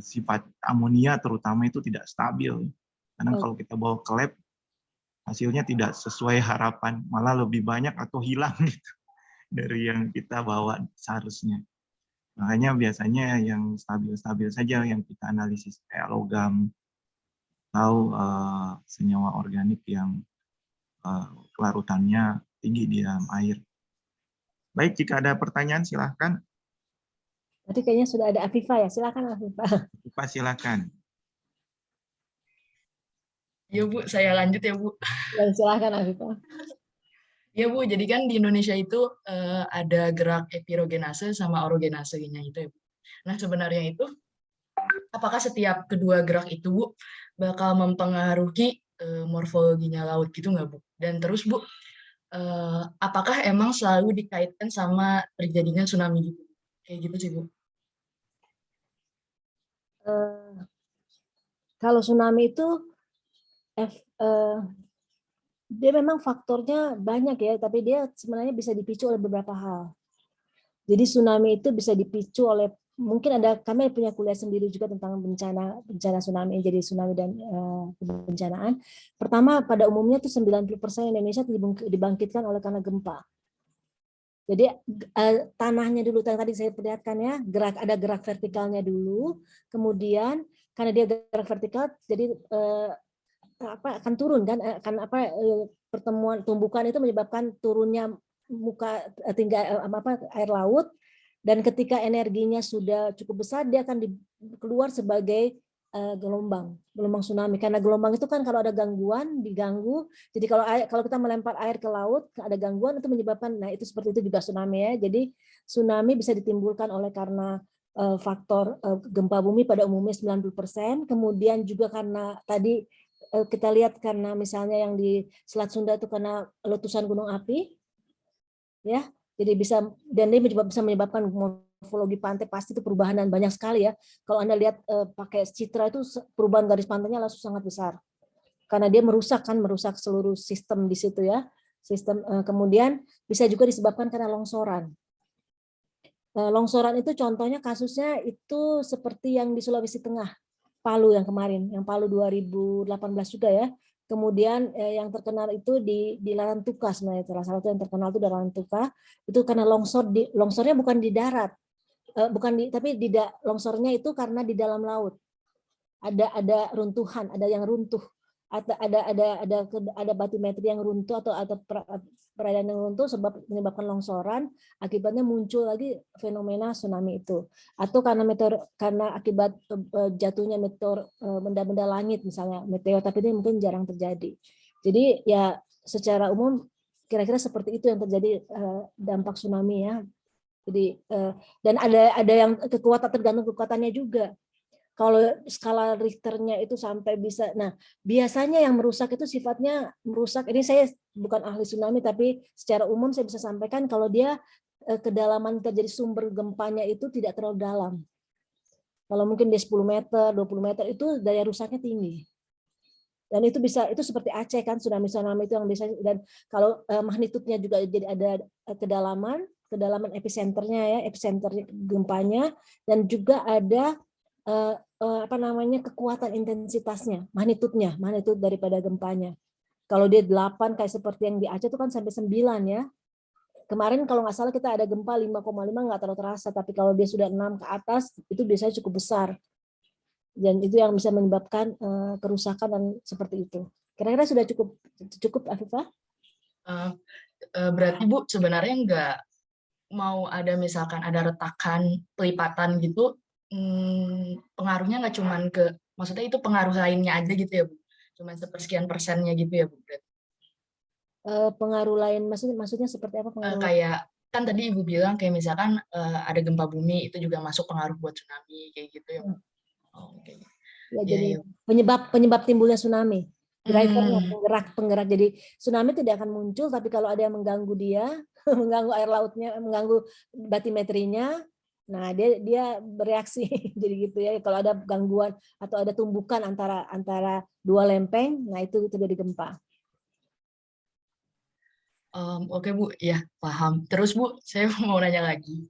sifat amonia terutama itu tidak stabil. Karena kalau kita bawa ke lab hasilnya tidak sesuai harapan, malah lebih banyak atau hilang gitu dari yang kita bawa seharusnya. Makanya biasanya yang stabil-stabil saja yang kita analisis kayak logam atau senyawa organik yang kelarutannya tinggi di dalam air. Baik, jika ada pertanyaan silahkan. Berarti kayaknya sudah ada Afifah ya, silakan Afifah. Pak silakan. Ya Bu, saya lanjut ya Bu. Ya, silakan Afifah. Ya Bu, jadi kan di Indonesia itu ada gerak epirogenase sama orogenasenya itu ya Bu. Nah sebenarnya itu, apakah setiap kedua gerak itu Bu bakal mempengaruhi morfologinya laut gitu nggak Bu? Dan terus Bu, apakah emang selalu dikaitkan sama terjadinya tsunami gitu? Kayak gitu sih Bu. Kalau tsunami itu dia memang faktornya banyak ya, tapi dia sebenarnya bisa dipicu oleh beberapa hal. Jadi tsunami itu bisa dipicu oleh mungkin kami punya kuliah sendiri juga tentang bencana tsunami, jadi tsunami dan kebencanaan. Pertama, pada umumnya tuh 90% Indonesia dibangkitkan oleh karena gempa. Jadi tanahnya dulu yang tadi saya perlihatkan ya, ada gerak vertikalnya dulu, kemudian karena dia gerak vertikal, jadi akan turun kan, pertemuan tumbukan itu menyebabkan turunnya muka tinggi air laut, dan ketika energinya sudah cukup besar dia akan keluar sebagai gelombang tsunami, karena gelombang itu kan kalau ada gangguan diganggu, jadi kalau kita melempar air ke laut ada gangguan itu menyebabkan, nah itu seperti itu juga tsunami ya. Jadi tsunami bisa ditimbulkan oleh karena faktor gempa bumi pada umumnya 90%, kemudian juga karena tadi kita lihat karena misalnya yang di Selat Sunda itu karena letusan gunung api ya, jadi dan dia bisa menyebabkan morfologi pantai, pasti itu perubahan dan banyak sekali ya. Kalau Anda lihat pakai citra itu perubahan garis pantainya langsung sangat besar karena dia merusak seluruh sistem di situ ya, sistem. Kemudian bisa juga disebabkan karena longsoran. Longsoran itu contohnya kasusnya itu seperti yang di Sulawesi Tengah, Palu yang kemarin, yang Palu 2018 juga ya. Kemudian yang terkenal itu di Larantuka, sebenarnya salah satu yang terkenal itu di Larantuka, itu karena longsornya bukan di darat, tapi longsornya itu karena di dalam laut. Ada runtuhan, ada yang runtuh, ada batimetri yang runtuh atau peradaan yang runtuh sebab menyebabkan longsoran, akibatnya muncul lagi fenomena tsunami itu, atau karena akibat jatuhnya meteor, benda-benda langit misalnya meteor, tapi ini mungkin jarang terjadi. Jadi ya secara umum kira-kira seperti itu yang terjadi dampak tsunami ya. Jadi dan ada yang tergantung kekuatannya juga. Kalau skala Richternya itu sampai bisa, nah biasanya yang merusak itu sifatnya merusak, ini saya bukan ahli tsunami tapi secara umum saya bisa sampaikan kalau dia kedalaman terjadi sumber gempanya itu tidak terlalu dalam. Kalau mungkin di 10 meter, 20 meter itu daya rusaknya tinggi. Dan itu seperti Aceh kan, tsunami itu yang bisa, dan kalau magnitudenya juga jadi ada kedalaman epicenternya ya, epicenter gempanya, dan juga ada kekuatan intensitasnya, magnitud daripada gempanya. Kalau dia 8 kayak seperti yang di Aceh itu kan sampai 9 ya. Kemarin kalau nggak salah kita ada gempa 5,5 nggak terlalu terasa, tapi kalau dia sudah 6 ke atas itu biasanya cukup besar. Dan itu yang bisa menyebabkan kerusakan dan seperti itu. Kira-kira sudah cukup Afifah? Berarti Bu sebenarnya nggak mau ada misalkan ada retakan pelipatan gitu, pengaruhnya nggak cuman maksudnya itu pengaruh lainnya aja gitu ya Bu, cuman sepersekian persennya gitu ya Bu? Pengaruh lain maksudnya seperti apa pengaruh? Kayak kan tadi Ibu bilang kayak misalkan ada gempa bumi itu juga masuk pengaruh buat tsunami kayak gitu ya Bu? Okay. Ya, jadi penyebab timbulnya tsunami, drivernya, penggerak. Jadi tsunami tidak akan muncul, tapi kalau ada yang mengganggu dia, mengganggu air lautnya, mengganggu batimetrinya, nah dia bereaksi. Jadi gitu ya. Kalau ada gangguan atau ada tumbukan antara dua lempeng, nah itu terjadi gempa. Oke Bu, ya paham. Terus Bu, saya mau nanya lagi.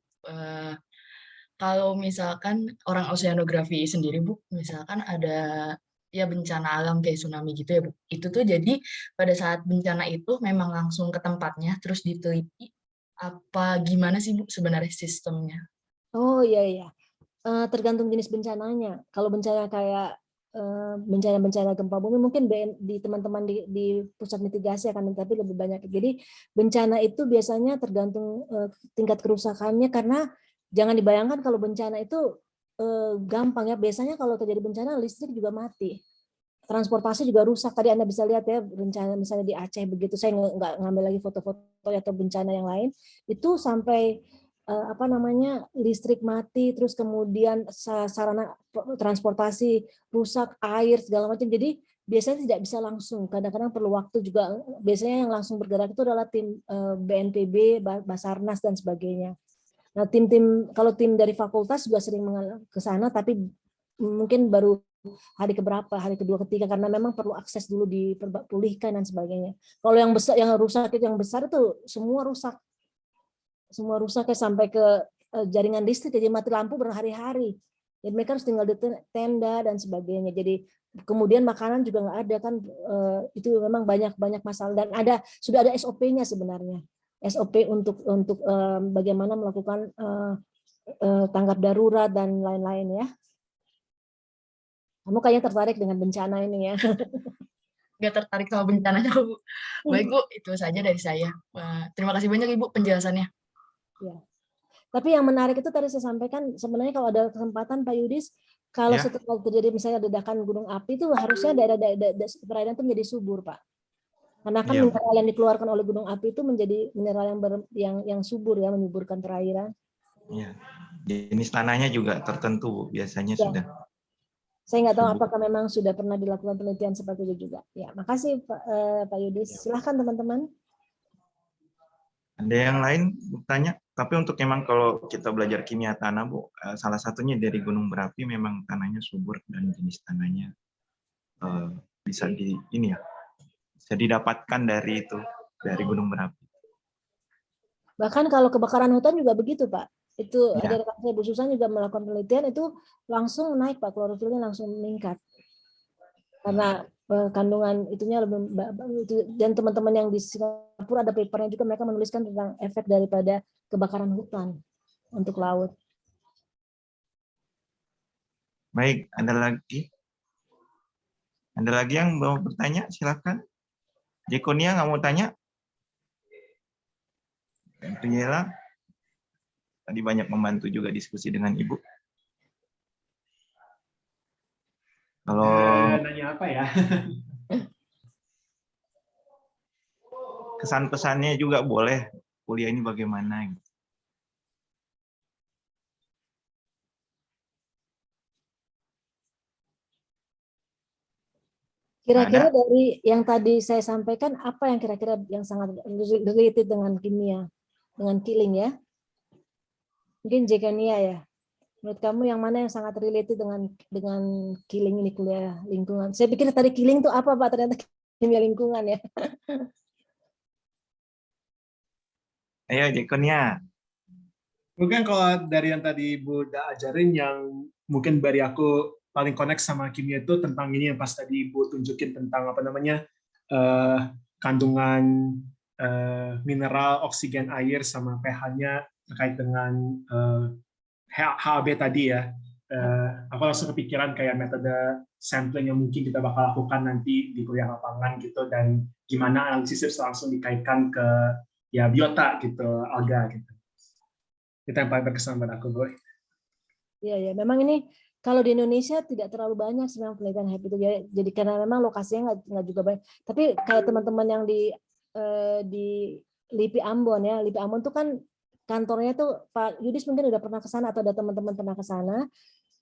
Kalau misalkan orang oceanografi sendiri Bu, misalkan ada ya bencana alam kayak tsunami gitu ya Bu, itu tuh jadi pada saat bencana itu memang langsung ke tempatnya terus diteliti apa gimana sih Bu sebenarnya sistemnya? Oh iya. Tergantung jenis bencananya. Kalau bencana kayak bencana gempa bumi mungkin di teman-teman di pusat mitigasi akan tapi lebih banyak. Jadi bencana itu biasanya tergantung tingkat kerusakannya, karena jangan dibayangkan kalau bencana itu gampang ya. Biasanya kalau terjadi bencana listrik juga mati. Transportasi juga rusak. Tadi Anda bisa lihat ya bencana misalnya di Aceh begitu. Saya nggak ngambil lagi foto-foto atau bencana yang lain. Itu sampai listrik mati, terus kemudian sarana transportasi rusak, air segala macam. Jadi biasanya tidak bisa langsung. Kadang-kadang perlu waktu juga. Biasanya yang langsung bergerak itu adalah tim BNPB, Basarnas dan sebagainya. Nah, kalau tim dari fakultas juga sering ke sana, tapi mungkin baru hari kedua, ketiga, karena memang perlu akses dulu dipulihkan dan sebagainya. Kalau yang rusak itu yang besar itu semua rusak kayak sampai ke jaringan listrik, jadi mati lampu berhari-hari. Jadi mereka harus tinggal di tenda dan sebagainya. Jadi kemudian makanan juga nggak ada kan, itu memang banyak masalah, dan sudah ada SOP-nya sebenarnya. SOP untuk bagaimana melakukan tanggap darurat dan lain-lain ya. Kamu kayaknya tertarik dengan bencana ini ya. Nggak tertarik sama bencananya, Bu. Baik, Bu, itu saja dari saya. Terima kasih banyak, Ibu, penjelasannya. Ya. Tapi yang menarik itu tadi saya sampaikan, sebenarnya kalau ada kesempatan Pak Yudis, kalau Ya. setelah terjadi misalnya ledakan gunung api itu harusnya daerah-daerah perairan itu menjadi subur, Pak. Karena kan Iya, Bu. mineral yang dikeluarkan oleh gunung api itu menjadi mineral yang subur ya, menyuburkan perairan. Iya. Jenis tanahnya juga tertentu, Bu. Biasanya Ya. sudah. Saya nggak tahu Subur. apakah memang sudah pernah dilakukan penelitian seperti itu juga. Ya, makasih Pak Yudis. Ya. Silahkan teman-teman. Ada yang lain bertanya? Tapi untuk memang kalau kita belajar kimia tanah, Bu, salah satunya dari gunung berapi memang tanahnya subur dan jenis tanahnya bisa bisa didapatkan dari gunung berapi. Bahkan kalau kebakaran hutan juga begitu, Pak. Itu Ya. ada rekan saya Bu Susan juga melakukan penelitian, itu langsung naik, Pak, klorofilnya langsung meningkat. Karena kandungan itunya lebih, dan teman-teman yang di Singapura ada papernya juga, mereka menuliskan tentang efek daripada kebakaran hutan untuk laut. Baik, ada lagi? Ada lagi yang mau bertanya? Silakan. Jekonia nggak mau tanya? Riela tadi banyak membantu juga diskusi dengan Ibu. Kalau Nanya apa ya? kesan-pesannya juga boleh, kuliah ini bagaimana gitu. Kira-kira dari yang tadi saya sampaikan, apa yang kira-kira yang sangat related dengan kimia, dengan killing ya? Mungkin Jekonia ya. Menurut kamu yang mana yang sangat related dengan killing ini, kuliah lingkungan? Saya pikir tadi killing itu apa, Pak? Ternyata kimia lingkungan ya. Ayo Jekonia. Mungkin kalau dari yang tadi Ibu udah ajarin, yang mungkin dari aku paling connect sama kimia itu tentang ini yang pas tadi Ibu tunjukin tentang apa namanya, kandungan mineral, oksigen, air, sama pH-nya terkait dengan HAB tadi ya. Aku langsung kepikiran kayak metode sampling yang mungkin kita bakal lakukan nanti di kuliah lapangan gitu, dan gimana analisisnya langsung dikaitkan ke ya biota gitu, alga gitu. Itu yang paling berkesan buat aku, Boy. Iya, ya. Memang ini kalau di Indonesia tidak terlalu banyak sebenarnya penelitian HEP itu. Jadi karena memang lokasinya nggak juga banyak. Tapi kayak teman-teman yang di LIPI Ambon ya, LIPI Ambon itu kan kantornya tuh, Pak Yudis mungkin udah pernah ke sana atau ada teman-teman pernah ke sana.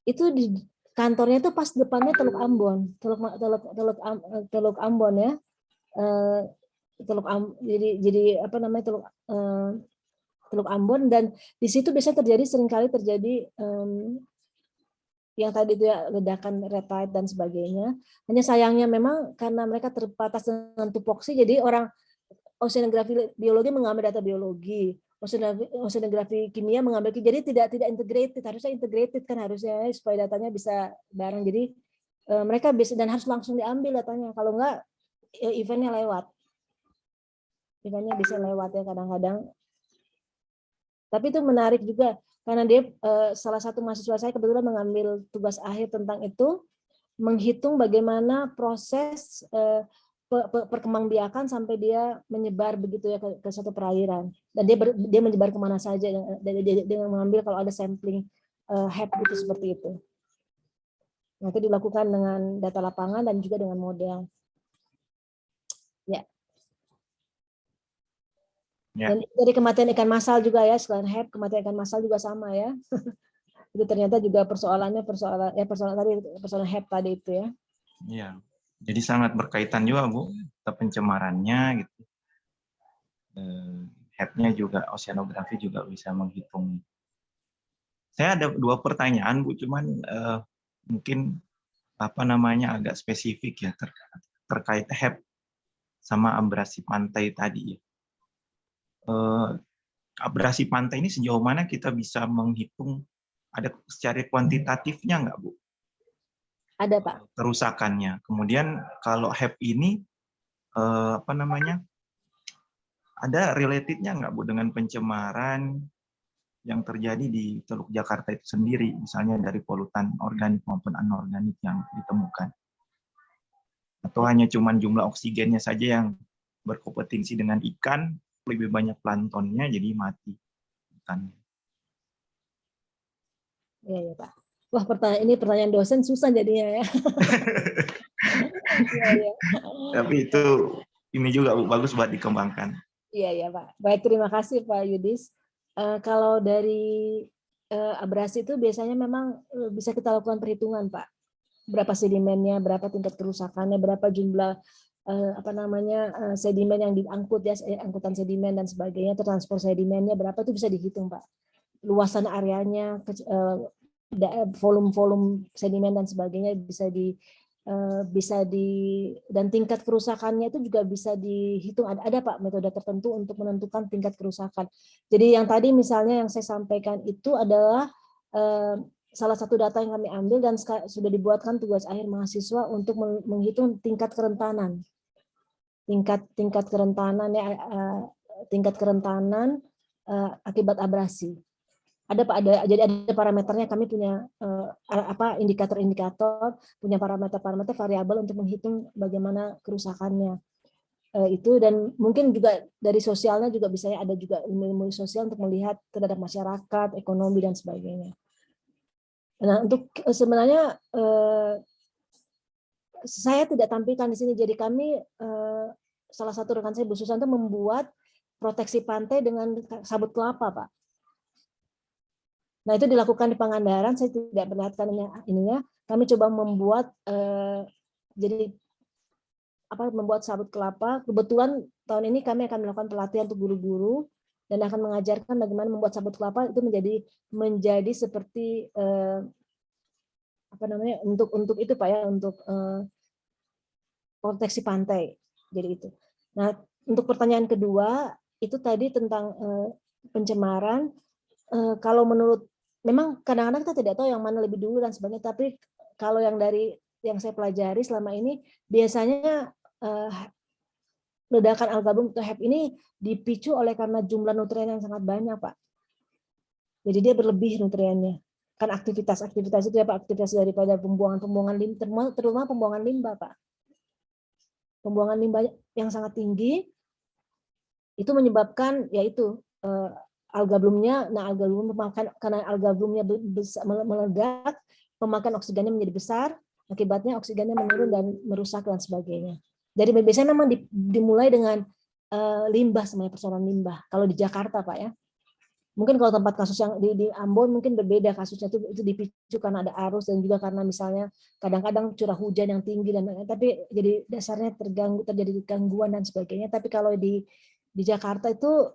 Itu di kantornya tuh pas depannya Teluk Ambon, Teluk Ambon ya. Jadi apa namanya, Teluk Ambon, dan di situ biasanya seringkali terjadi yang tadi itu ya, ledakan red tide dan sebagainya. Hanya sayangnya memang karena mereka terbatas dengan tupoksi, jadi orang oceanografi biologi mengambil data biologi, oceanografi kimia mengambil, jadi tidak integrated. Harusnya integrated kan harusnya, supaya datanya bisa bareng. Jadi mereka bisa, dan harus langsung diambil datanya. Kalau enggak eventnya bisa lewat ya kadang-kadang. Tapi itu menarik juga karena dia salah satu mahasiswa saya kebetulan mengambil tugas akhir tentang itu, menghitung bagaimana proses perkembangbiakan sampai dia menyebar begitu ya ke satu perairan, dan dia menyebar kemana saja dengan mengambil kalau ada sampling HEP gitu, seperti itu. Nanti dilakukan dengan data lapangan dan juga dengan model. Ya. Ya. Dan dari kematian ikan massal juga ya, selain HEP, kematian ikan massal juga sama ya. Itu ternyata juga persoalan HEP tadi itu ya. Iya. Jadi sangat berkaitan juga, Bu, pencemarannya gitu. HEP-nya juga, oceanografi juga bisa menghitung. Saya ada 2 pertanyaan, Bu, cuman mungkin agak spesifik ya terkait HEP sama abrasi pantai tadi. abrasi pantai ini sejauh mana kita bisa menghitung, ada secara kuantitatifnya nggak, Bu? Ada, Pak. Kerusakannya. Kemudian kalau HEP ini apa namanya? Ada relatednya nggak, Bu, dengan pencemaran yang terjadi di Teluk Jakarta itu sendiri, misalnya dari polutan organik maupun anorganik yang ditemukan? Atau hanya cuman jumlah oksigennya saja yang berkompetensi dengan ikan, lebih banyak planktonnya jadi mati ikannya. Iya, ya, Pak. Wah, ini pertanyaan dosen susah jadinya ya. Iya, iya. Tapi itu ini juga, Bu, bagus buat dikembangkan. Iya, ya, Pak. Baik, terima kasih Pak Yudis. Kalau dari abrasi itu biasanya memang bisa kita lakukan perhitungan, Pak. Berapa sedimennya, berapa tingkat kerusakannya, berapa jumlah sedimen yang diangkut ya, angkutan sedimen dan sebagainya, transport sedimennya berapa itu bisa dihitung, Pak. Luasan areanya, volume sedimen dan sebagainya bisa dan tingkat kerusakannya itu juga bisa dihitung. Ada Pak metode tertentu untuk menentukan tingkat kerusakan. Jadi yang tadi misalnya yang saya sampaikan itu adalah salah satu data yang kami ambil dan sudah dibuatkan tugas akhir mahasiswa untuk menghitung tingkat kerentanan. Tingkat kerentanan akibat abrasi. Jadi ada parameternya, kami punya indikator-indikator, punya parameter variabel untuk menghitung bagaimana kerusakannya. Itu dan mungkin juga dari sosialnya juga bisa ada juga ilmu sosial untuk melihat terhadap masyarakat, ekonomi dan sebagainya. Nah, untuk sebenarnya saya tidak tampilkan di sini. Jadi kami salah satu rekan saya Bu Susanto membuat proteksi pantai dengan sabut kelapa, Pak. Nah, itu dilakukan di Pangandaran, saya tidak perlihatkan ininya. Kami coba membuat membuat sabut kelapa. Kebetulan tahun ini kami akan melakukan pelatihan untuk guru-guru dan akan mengajarkan bagaimana membuat sabut kelapa itu menjadi seperti untuk itu Pak ya, untuk proteksi pantai. Jadi itu. Nah, untuk pertanyaan kedua itu tadi tentang pencemaran. Kalau menurut, memang kadang-kadang kita tidak tahu yang mana lebih dulu dan sebagainya, tapi kalau yang saya pelajari selama ini, biasanya ledakan alga-bloom atau HEP ini dipicu oleh karena jumlah nutrien yang sangat banyak, Pak. Jadi dia berlebih nutriennya. Kan aktivitas itu ya Pak, aktivitas daripada pembuangan limbah, terutama pembuangan limbah, Pak. Pembuangan limbah yang sangat tinggi, itu menyebabkan yaitu alga bloomnya, karena alga bloomnya meledak, pemakaian oksigennya menjadi besar, akibatnya oksigennya menurun dan merusak dan sebagainya. Jadi biasanya memang dimulai dengan limbah, semuanya persoalan limbah. Kalau di Jakarta Pak ya, mungkin kalau tempat kasus yang di Ambon mungkin berbeda kasusnya, itu dipicu karena ada arus dan juga karena misalnya kadang-kadang curah hujan yang tinggi tapi jadi dasarnya terjadi gangguan dan sebagainya. Tapi kalau di Jakarta itu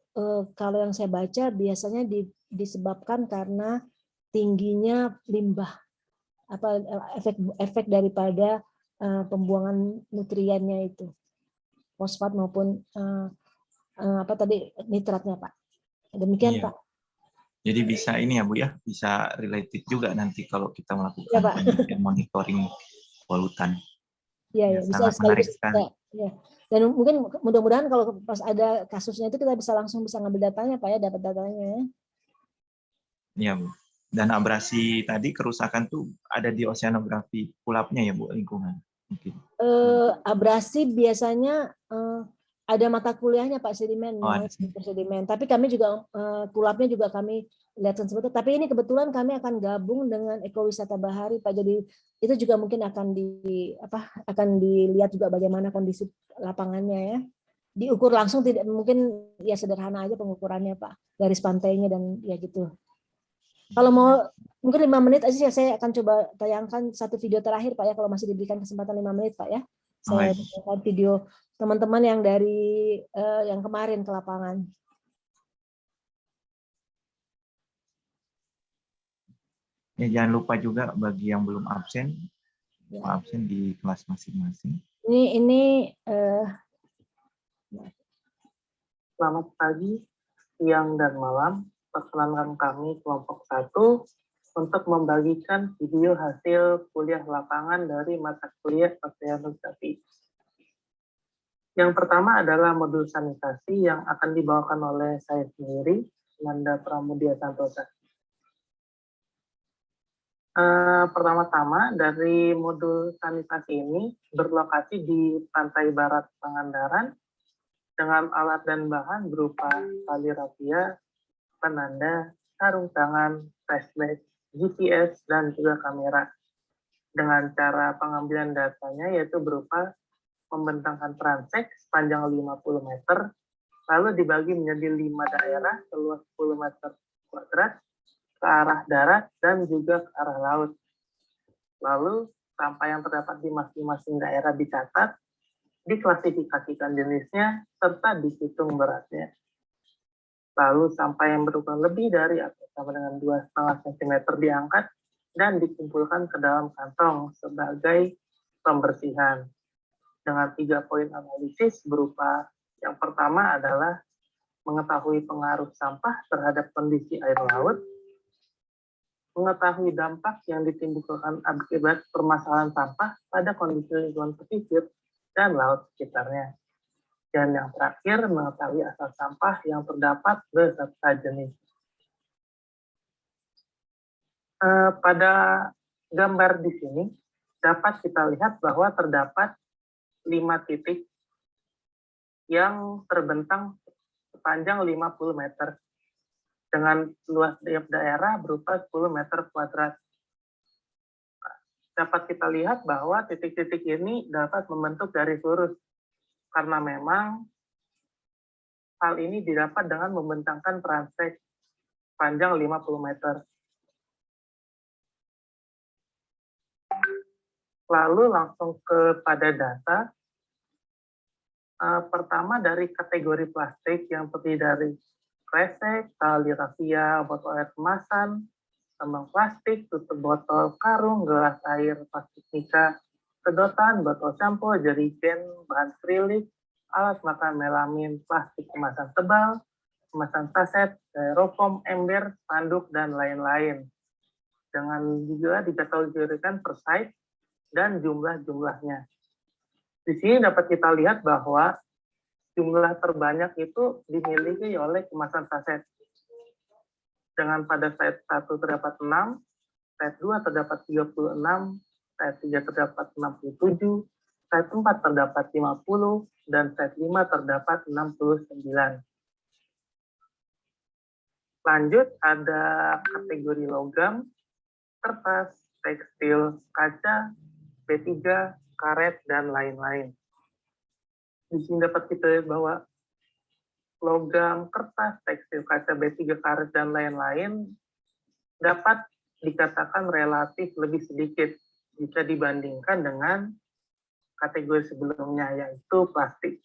kalau yang saya baca biasanya disebabkan karena tingginya limbah, efek daripada pembuangan nutriennya itu, fosfat maupun nitratnya, Pak. Demikian, Pak. Jadi bisa ini ya Bu ya, bisa related juga nanti kalau kita melakukan Ya, Pak. penelitian monitoring polutan. Iya, bisa sangat menarik sekali. Ya. Dan mungkin mudah-mudahan kalau pas ada kasusnya itu kita langsung bisa ngambil datanya, Pak ya, dapat datanya ya. Iya, Bu. Dan abrasi tadi kerusakan tuh ada di oceanografi pulapnya ya Bu, lingkungan mungkin. Abrasi biasanya ada mata kuliahnya Pak, sedimen, sedimen. Tapi kami juga pulapnya juga kami lihat seperti. Tapi ini kebetulan kami akan gabung dengan ekowisata bahari Pak. Jadi itu juga mungkin akan dilihat juga bagaimana kondisi lapangannya ya. Diukur langsung tidak mungkin, ya sederhana aja pengukurannya Pak. Garis pantainya dan ya gitu. Kalau mau mungkin 5 menit aja saya akan coba tayangkan satu video terakhir Pak ya, kalau masih diberikan kesempatan 5 menit Pak ya. Saya tayangkan video teman-teman yang dari yang kemarin ke lapangan. Ya, jangan lupa juga bagi yang belum absen, absen di kelas masing-masing. Ini Selamat pagi. siang, dan malam, perkenankan kami kelompok 1 untuk membagikan video hasil kuliah lapangan dari mata kuliah Oceanografi. Yang pertama adalah modul sanitasi yang akan dibawakan oleh saya sendiri, Nanda Pramudia Santosa. Pertama-tama dari modul sanitasi ini berlokasi di pantai barat Pangandaran dengan alat dan bahan berupa tali rafia, penanda, sarung tangan, flashlight, GPS, dan juga kamera. Dengan cara pengambilan datanya yaitu berupa membentangkan transek sepanjang 50 meter, lalu dibagi menjadi 5 daerah seluas 10 meter kuadrat ke arah darat dan juga ke arah laut. Lalu sampah yang terdapat di masing-masing daerah dicatat, diklasifikasikan jenisnya, serta dihitung beratnya. Lalu sampah yang berukuran lebih dari atau sama dengan 2,5 cm diangkat dan dikumpulkan ke dalam kantong sebagai pembersihan. Dengan 3 poin analisis berupa yang pertama adalah mengetahui pengaruh sampah terhadap kondisi air laut, mengetahui dampak yang ditimbulkan akibat permasalahan sampah pada kondisi lingkungan pesisir dan laut sekitarnya. Dan yang terakhir, mengetahui asal sampah yang terdapat beserta jenis. Pada gambar di sini, dapat kita lihat bahwa terdapat 5 titik yang terbentang sepanjang 50 meter dengan luas tiap daerah berupa 10 meter kuadrat. Dapat kita lihat bahwa titik-titik ini dapat membentuk garis lurus karena memang hal ini didapat dengan membentangkan transek panjang 50 meter. Lalu langsung kepada data. Pertama dari kategori plastik yang terdiri dari kresek, tali rafia, botol air kemasan, tambang plastik, tutup botol, karung, gelas air, plastik mika, sedotan, botol sampo, jerigen, bahan akrilik, alat makan melamin, plastik kemasan tebal, kemasan saset, styrofoam, ember, spanduk, dan lain-lain. Dengan juga dikategorikan per site dan jumlah-jumlahnya. Di sini dapat kita lihat bahwa jumlah terbanyak itu dimiliki oleh kemasan saset. Dengan pada site 1 terdapat 6, site 2 terdapat 36, site 3 terdapat 67, site 4 terdapat 50, dan site 5 terdapat 69. Lanjut, ada kategori logam, kertas, tekstil, kaca, B3, karet, dan lain-lain. Di sini dapat kita lihat bahwa logam, kertas, tekstil, kaca, B3, karet, dan lain-lain dapat dikatakan relatif lebih sedikit jika dibandingkan dengan kategori sebelumnya, yaitu plastik.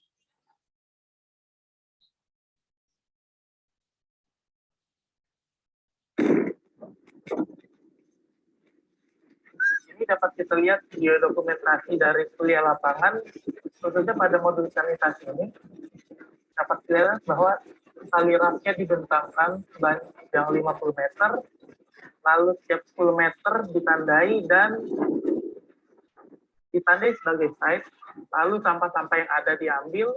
Ini dapat kita lihat video dokumentasi dari kuliah lapangan, khususnya pada modul sanitasi ini, dapat dilihat bahwa tali rafia dibentangkan sepanjang 50 meter, lalu setiap 10 meter ditandai dan ditandai sebagai site, lalu sampah-sampah yang ada diambil,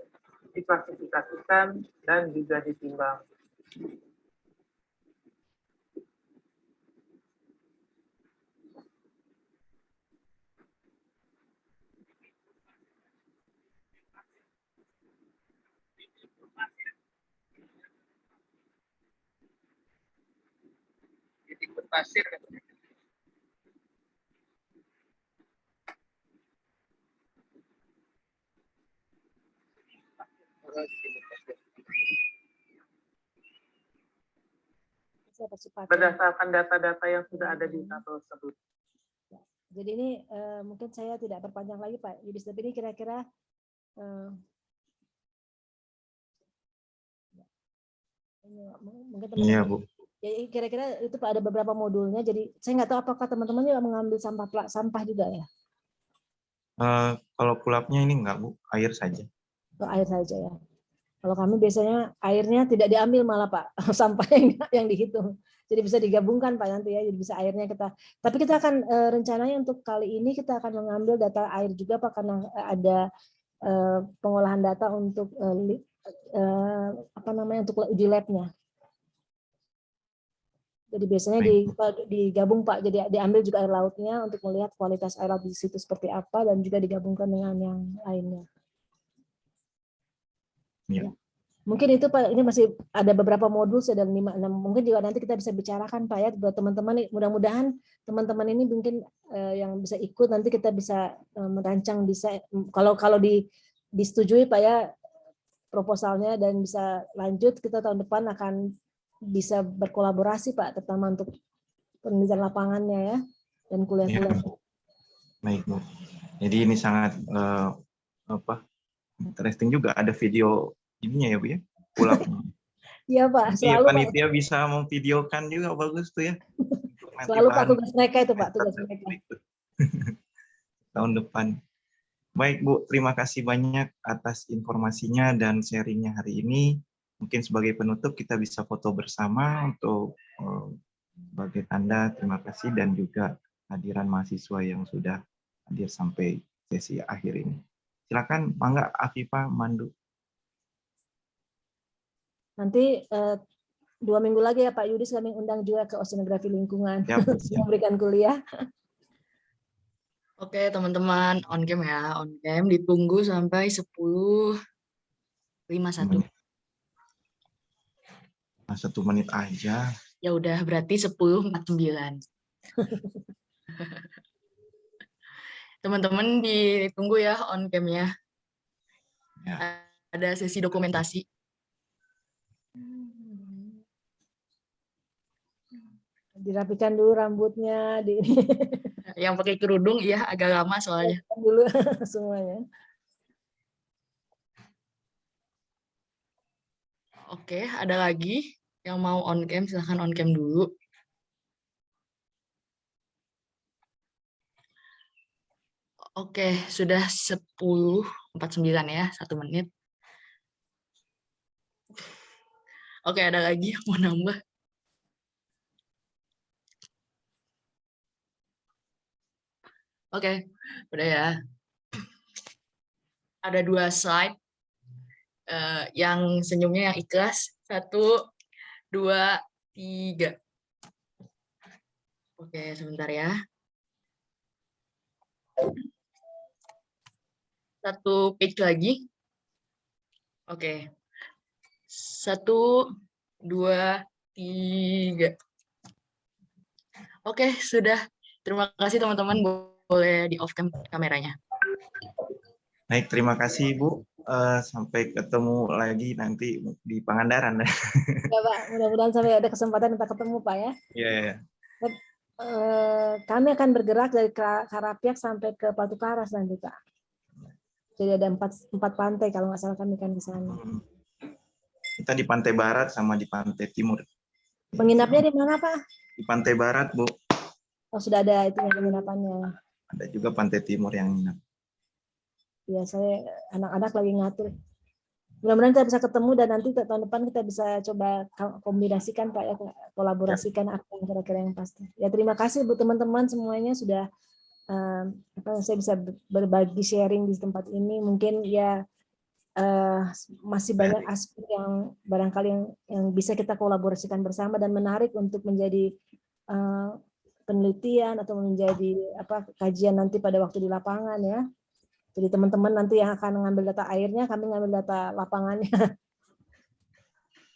diklasifikasikan, dan juga ditimbang. Pasir. Berdasarkan data-data yang sudah ada di tabel tersebut. Jadi ini mungkin saya tidak perpanjang lagi Pak Yudis, tapi ini kira-kira mungkin teman-teman. Iya, Bu. Ya, kira-kira itu Pak ada beberapa modulnya. Jadi saya nggak tahu apakah teman-teman juga mengambil sampah juga ya. Kalau pulapnya ini enggak, Bu, air saja. Oh, air saja ya. Kalau kami biasanya airnya tidak diambil malah Pak, sampahnya yang dihitung. Jadi bisa digabungkan Pak nanti ya, jadi bisa airnya kita. Tapi kita akan rencananya untuk kali ini kita akan mengambil data air juga Pak, karena ada pengolahan data untuk untuk uji labnya. Jadi biasanya digabung Pak, jadi diambil juga air lautnya untuk melihat kualitas air laut di situ seperti apa dan juga digabungkan dengan yang lainnya. Ya. Mungkin itu Pak, ini masih ada beberapa modul, ada 5-6, mungkin juga nanti kita bisa bicarakan Pak ya, buat teman-teman, mudah-mudahan teman-teman ini mungkin yang bisa ikut, nanti kita bisa merancang, bisa kalau disetujui Pak ya proposalnya dan bisa lanjut, kita tahun depan akan bisa berkolaborasi Pak, terutama untuk penelitian lapangannya ya, dan kuliah-kuliah. Ya. Baik Bu. Jadi ini sangat interesting juga, ada video ininya ya Bu ya, pulang. Iya Pak, Jadi selalu panitia Pak bisa memvideokan juga, bagus tuh ya. Selalu Pak, tugas mereka itu Pak, tugas mereka. Tahun depan. Baik Bu, terima kasih banyak atas informasinya dan sharingnya hari ini. Mungkin sebagai penutup kita bisa foto bersama untuk sebagai tanda terima kasih dan juga hadiran mahasiswa yang sudah hadir sampai sesi akhir ini. Silakan, Mangga Afifah Mandu. Nanti 2 minggu lagi ya Pak Yudis, kami undang juga ke Oceanografi Lingkungan memberikan kuliah. Oke teman-teman, on cam ya, on cam ditunggu sampai 10.51. 1 menit aja. Ya udah, berarti 10.49. Teman-teman ditunggu ya on cam-nya. Ya. Ada sesi dokumentasi. Dirapikan dulu rambutnya, yang pakai kerudung ya agak lama soalnya. Dulu semuanya. Oke, ada lagi yang mau on cam, silahkan on cam dulu. Oke, sudah 10.49 ya, 1 menit. Oke, ada lagi yang mau nambah? Oke, udah ya. Ada 2 slide. Yang senyumnya yang ikhlas. 1, 2, 3. Oke, sebentar ya. 1 page lagi. Oke. 1, 2, 3. Oke, sudah. Terima kasih teman-teman. Boleh di off cam kameranya. Baik, terima kasih Bu. Sampai ketemu lagi nanti di Pangandaran. Ya Pak, mudah-mudahan sampai ada kesempatan kita ketemu Pak ya. Iya. Kami akan bergerak dari Karapiak sampai ke Batu Karas nanti Pak. Jadi ada 4 pantai kalau nggak salah kami kan di sana. Kita di pantai barat sama di pantai timur. Menginapnya di mana Pak? Di pantai barat Bu. Oh sudah ada itu penginapannya. Ada juga pantai timur yang nginap. Ya saya anak-anak lagi ngatur. Mudah-mudahan kita bisa ketemu dan nanti tahun depan kita bisa coba kombinasikan Pak ya, kolaborasikan apa yang kira-kira yang pasti. Ya terima kasih buat teman-teman semuanya sudah saya bisa berbagi sharing di tempat ini. Mungkin ya masih banyak aspek yang barangkali yang bisa kita kolaborasikan bersama dan menarik untuk menjadi penelitian atau menjadi kajian nanti pada waktu di lapangan ya. Jadi teman-teman nanti yang akan mengambil data airnya, kami mengambil data lapangannya.